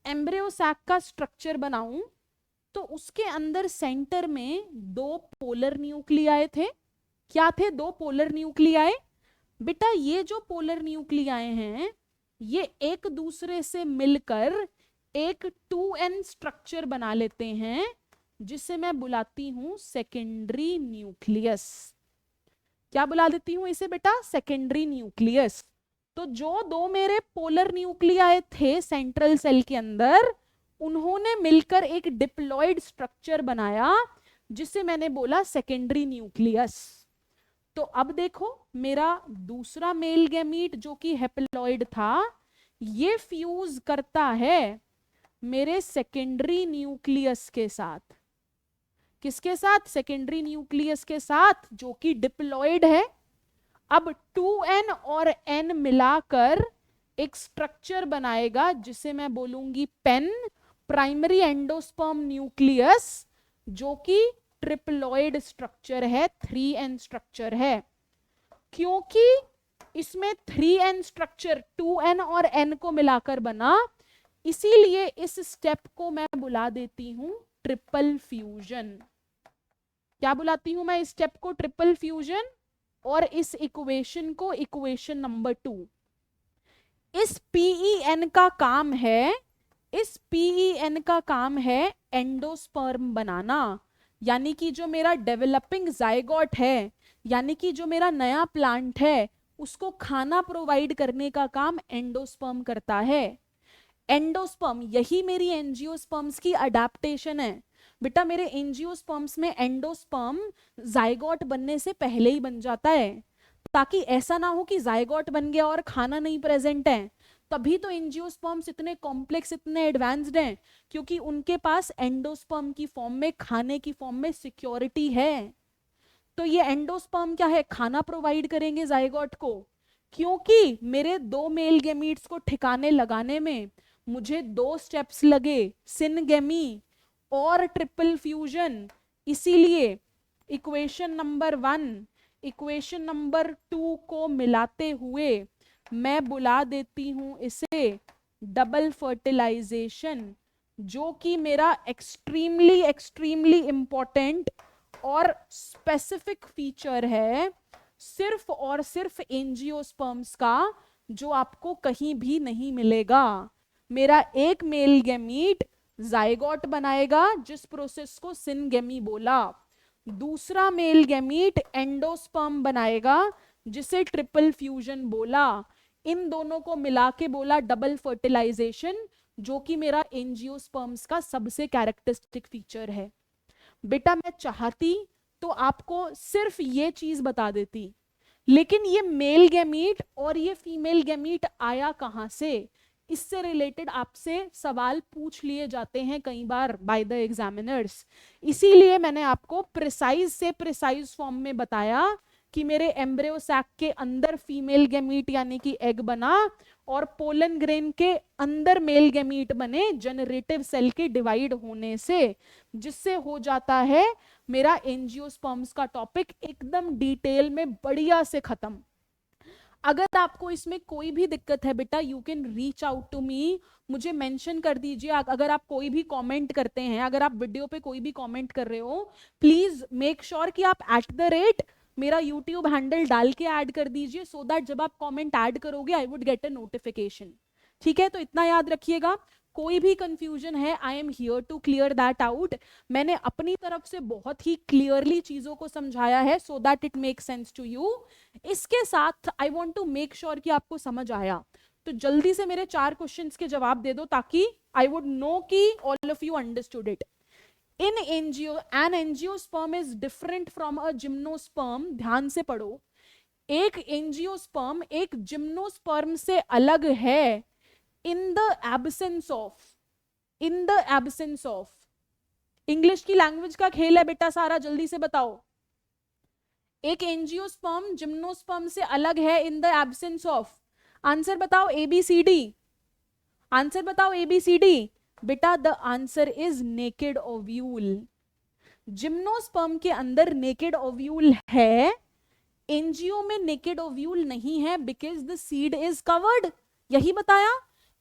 एम्ब्रियो सैक का स्ट्रक्चर बनाऊं तो उसके अंदर सेंटर में 2 पोलर न्यूक्लियाई थे। क्या थे? 2 पोलर न्यूक्लियाई। बेटा ये जो पोलर न्यूक्लियाई हैं ये एक दूसरे से मिलकर एक 2n स्ट्रक्चर बना लेते हैं जिसे मैं बुलाती हूं सेकेंडरी न्यूक्लियस। क्या बुला देती हूं इसे बेटा? Secondary nucleus. तो जो 2 मेरे पोलर न्यूक्लियाई थे सेंट्रल सेल के अंदर, उन्होंने मिलकर एक डिप्लॉइड स्ट्रक्चर बनाया जिसे मैंने बोला सेकेंडरी न्यूक्लियस। तो अब देखो मेरा दूसरा मेल गैमीट जो कि हैप्लॉइड था, ये फ्यूज करता है मेरे सेकेंडरी न्यूक्लियस के साथ। किसके साथ? सेकेंडरी न्यूक्लियस के साथ, जो कि डिप्लॉइड है। अब 2n और n मिलाकर एक स्ट्रक्चर बनाएगा जिसे मैं बोलूंगी पेन, प्राइमरी एंडोस्पर्म न्यूक्लियस, जो कि ट्रिप्लॉइड स्ट्रक्चर है, 3n स्ट्रक्चर है। क्योंकि इसमें 3n स्ट्रक्चर 2n और n को मिलाकर बना, इसीलिए इस स्टेप को मैं बुला देती हूं ट्रिपल फ्यूजन। क्या बुलाती हूं मैं इस स्टेप को? Triple fusion. और इस इक्वेशन को इक्वेशन नंबर 2। इस PEN का काम है, इस PEN का काम है एंडोस्पर्म बनाना। यानी कि जो मेरा डेवलपिंग जायगोट है, यानी कि जो मेरा नया प्लांट है, उसको खाना प्रोवाइड करने का काम एंडोस्पर्म करता है। एंडोस्पर्म, यही मेरी एंजियोस्पर्म्स की अडेप्टेशन है। बेटा मेरे एंजियोस्पर्म्स में एंडोस्पर्म जायगोट बनने से पहले ही बन जाता है, ताकि ऐसा ना हो कि जायगोट बन गया और खाना नहीं प्रेजेंट है। तभी तो एंजियोस्पर्म्स इतने कॉम्प्लेक्स, इतने एडवांस्ड हैं, क्योंकि उनके पास एंडोस्पर्म की फॉर्म में, खाने की फॉर्म में सिक्योरिटी है। तो ये एंडोस्पर्म क्या है? खाना प्रोवाइड करेंगे जायगोट को। क्योंकि मेरे 2 मेल गैमीट्स को ठिकाने लगाने में मुझे 2 स्टेप्स लगे, सिनगेमी और ट्रिपल फ्यूजन। इसीलिए इक्वेशन नंबर 1, इक्वेशन नंबर 2 को मिलाते हुए मैं बुला देती हूं इसे डबल फर्टिलाइजेशन, जो कि मेरा एक्सट्रीमली एक्सट्रीमली इंपॉर्टेंट और स्पेसिफिक फीचर है सिर्फ और सिर्फ एंजियोस्पर्म्स का, जो आपको कहीं भी नहीं मिलेगा। मेरा एक मेल गैमीट जायगोट बनाएगा जिस प्रोसेस को सिनगेमी बोला, दूसरा मेल गैमीट एंडोस्पर्म बनाएगा जिसे ट्रिपल फ्यूजन बोला। इन दोनों को मिला के बोला डबल फर्टिलाइजेशन, जो कि मेरा एंजियोस्पर्म्स का सबसे कैरेक्टरिस्टिक फीचर है। बेटा मैं चाहती तो आपको सिर्फ ये चीज बता देती, लेकिन ये मेल गैमीट और ये फीमेल गैमीट आया कहां से, इससे रिलेटेड आपसे सवाल पूछ लिए जाते हैं कई बार बाय द एग्जामिनर्स। इसीलिए मैंने आपको प्रिसाइज से प्रिसाइज फॉर्म में बताया कि मेरे एम्ब्रियो सैक के अंदर फीमेल गैमीट यानी कि एग बना, और पोलन ग्रेन के अंदर मेल गैमीट बने जनरेटिव सेल के डिवाइड होने से, जिससे हो जाता है मेरा एंजियोस्पर्म्स का टॉपिक एकदम डिटेल में बढ़िया से खत्म। अगर आपको इसमें कोई भी दिक्कत है बेटा, you can reach out to me, मुझे मेंशन कर दीजिए। अगर आप कोई भी कमेंट करते हैं, अगर आप वीडियो पे कोई भी कमेंट कर रहे हो, प्लीज मेक श्योर कि आप @ मेरा यूट्यूब हैंडल डाल के ऐड कर दीजिए, सो दैट जब आप कमेंट ऐड करोगे I would get a notification. ठीक है, तो इतना याद रखिएगा। कोई भी कंफ्यूजन है, I am here to clear that out. मैंने अपनी तरफ से बहुत ही क्लियरली चीजों को समझाया है so that it make sense to you. इसके साथ I want to make sure कि आपको समझ आया, तो जल्दी से मेरे 4 क्वेश्चंस के जवाब दे दो ताकि आई वुड नो कि all of you understood it. In angio an angiosperm is different from a gymnosperm, ध्यान से पढ़ो, एक एंजियोस्पर्म एक जिम्नोस्पर्म से अलग है in the absence of, in the absence of, English की लैंग्वेज का खेल है बेटा सारा, जल्दी से बताओ, एक एंजियोस्पर्म जिम्नोस्पर्म से अलग है in the absence of, answer बताओ एबीसीडी, आंसर बताओ एबीसीडी, बेटा the answer is naked ovule, gymnosperm के अंदर नेकेड ओव्यूल है, एंजियो में नेकेड ओव्यूल नहीं है because the seed is covered, यही बताया,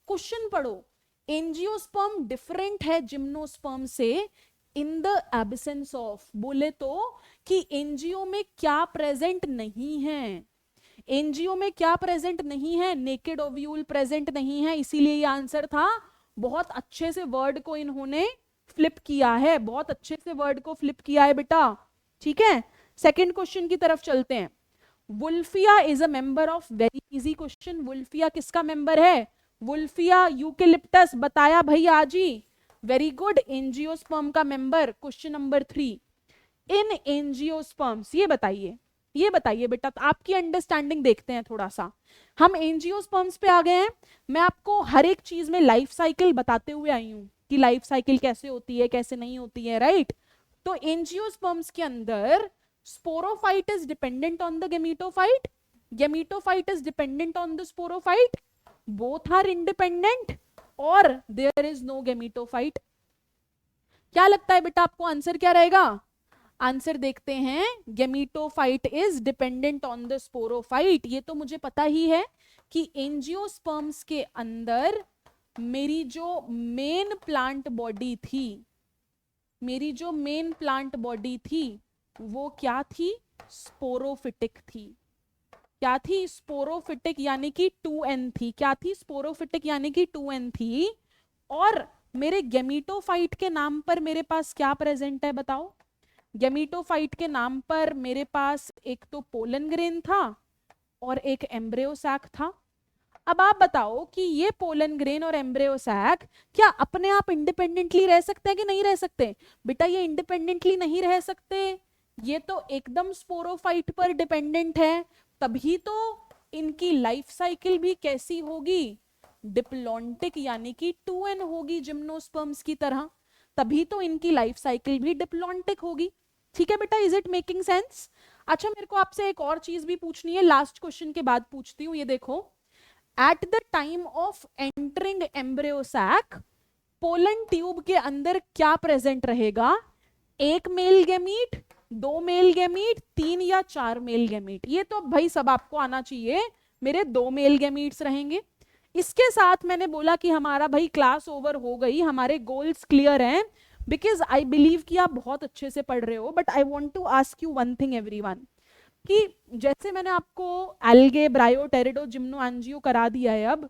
क्वेश्चन पढ़ो, एंजियोस्पर्म डिफरेंट है जिम्नोस्पर्म से इन द एब्सेंस ऑफ, बोले तो कि एंजियो में क्या प्रेजेंट नहीं है, एंजियो में क्या प्रेजेंट नहीं है, नेकेड ओव्यूल प्रेजेंट नहीं है, इसीलिए ये आंसर था, बहुत अच्छे से वर्ड को इन्होंने फ्लिप किया है, बहुत अच्छे से वर्ड को फ्लिप किया है बेटा, ठीक है। सेकंड क्वेश्चन की तरफ चलते हैं, Wolffia is a member of, very easy question, Wolffia किसका मेंबर है, वुल्फिया यूकेलिप्टस, बताया भैया आज ही, वेरी गुड, एंजियोस्पर्म का member, question number 3, in angiosperms, ये बताइए बेटा, तो आपकी अंडरस्टैंडिंग देखते हैं थोड़ा सा, हम एंजियोस्पर्म्स पे आ गए हैं, मैं आपको हर एक चीज में लाइफ साइकिल बताते हुए आई हूं कि लाइफ साइकिल कैसे होती है कैसे नहीं होती है, राइट। तो एंजियोस्पर्म्स के अंदर sporophyte is dependent on the gametophyte, gametophyte is dependent on the sporophyte, both are independent और देयर इज नो गेमीटोफाइट, क्या लगता है बेटा आपको आंसर क्या रहेगा, आंसर देखते हैं, gametophyte is dependent on the sporophyte, ये तो मुझे पता ही है कि एंजियोस्पर्म्स के अंदर मेरी जो मेन प्लांट बॉडी थी, मेरी जो मेन प्लांट बॉडी थी वो क्या थी, स्पोरोफिटिक थी, क्या थी, स्पोरोफिटिक यानी कि 2n थी, क्या थी, स्पोरोफिटिक यानी कि 2n थी, और मेरे गेमीटोफाइट के नाम पर मेरे पास क्या प्रेजेंट है बताओ, गेमीटोफाइट के नाम पर मेरे पास एक तो पोलन ग्रेन था और एक एम्ब्रियो सैक था। अब आप बताओ कि ये पोलन ग्रेन और एम्ब्रियो सैक क्या अपने आप इंडिपेंडेंटली रह सकते हैं कि नहीं रह सकते, बेटा ये इंडिपेंडेंटली नहीं रह सकते, ये तो एकदम स्पोरोफाइट पर डिपेंडेंट है, तभी तो इनकी लाइफ साइकिल भी कैसी होगी, डिप्लॉन्टिक यानी कि 2n होगी जिम्नोस्पर्म्स की तरह, तभी तो इनकी लाइफ साइकिल भी डिप्लॉन्टिक होगी, ठीक है बेटा, इज इट मेकिंग सेंस। अच्छा मेरे को आपसे एक और चीज भी पूछनी है, लास्ट क्वेश्चन के बाद पूछती हूँ, ये देखो, at the time of entering embryo sac pollen tube के अंदर क्या प्रेजेंट रहेगा, एक मेल गैमीट, 2 मेल गैमीट, 3 या 4 मेल गैमीट, ये तो भाई सब आपको आना चाहिए, मेरे 2 मेल गैमीट्स रहेंगे। इसके साथ मैंने बोला कि हमारा भाई क्लास ओवर हो गई, हमारे गोल्स क्लियर हैं, बिकॉज आई बिलीव कि आप बहुत अच्छे से पढ़ रहे हो, but I want to ask you one thing everyone, कि जैसे मैंने आपको algae bryo pterido gymno angio करा दिया है, अब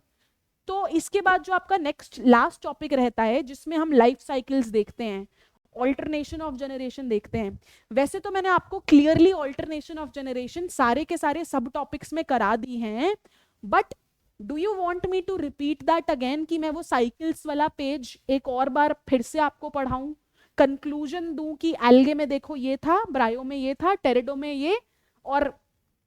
तो इसके बाद जो आपका नेक्स्ट लास्ट टॉपिक रहता है जिसमें हम लाइफ साइकिल्स देखते हैं, ऑल्टरनेशन ऑफ जनरेशन देखते हैं, वैसे तो मैंने आपको क्लियरली ऑल्टरनेशन ऑफ जनरेशन सारे के सारे सब टॉपिक्स में करा दी हैं, but do you want me to repeat that again, कि मैं वो साइकिल्स वाला पेज एक और बार फिर से आपको पढ़ाऊं, कंक्लूजन दूं कि एल्गे में देखो ये था, ब्रायो में ये था, टेरिडो में ये, और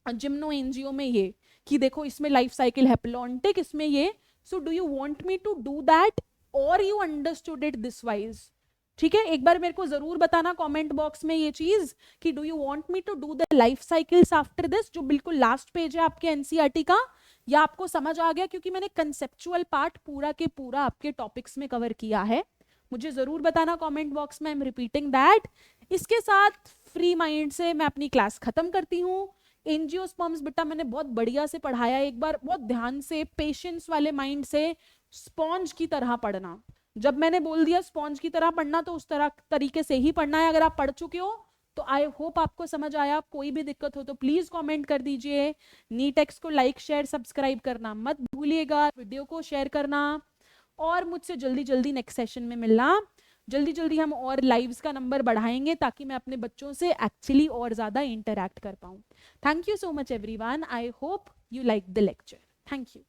जिम्नो एंजियो में ये, कि देखो इसमें लाइफ साइकिल हैप्लॉन्टिक, इसमें ये, so do you want me to do that और you understood it this wise, ठीक है, एक बार मेरे को जरूर बताना कमेंट बॉक्स में ये चीज कि do you want me to do the life cycles after this, जो बिल्कुल लास्ट पेज है आपके एनसीईआरटी का, या आपको समझ आ गया, क्योंकि मैंने कंसेप्चुअल पार्ट पूरा के पूरा आपके टॉपिक्स में कवर किया है, मुझे जरूर बताना कमेंट बॉक्स में, आई एम रिपीटिंग दैट। इसके साथ फ्री माइंड से मैं अपनी क्लास खत्म करती हूँ। एंजियोस्पर्म्स बेटा मैंने बहुत बढ़िया से पढ़ाया, एक बार बहुत ध्यान से पेशेंस वाले माइंड से स्पॉन्ज की तरह पढ़ना, जब मैंने बोल दिया स्पॉन्ज की तरह पढ़ना तो उस तरह तरीके से ही पढ़ना है, अगर आप पढ़ चुके हो तो आई होप आपको समझ आया, कोई भी दिक्कत हो तो प्लीज कमेंट कर दीजिए, नीटेक्स को लाइक शेयर सब्सक्राइब करना मत भूलिएगा, वीडियो को शेयर करना, और मुझसे जल्दी जल्दी नेक्स्ट सेशन में मिलना, जल्दी जल्दी हम और लाइव्स का नंबर बढ़ाएंगे ताकि मैं अपने बच्चों से एक्चुअली और ज्यादा इंटरैक्ट कर पाऊं। Thank you so much everyone, I hope you like the lecture, thank you.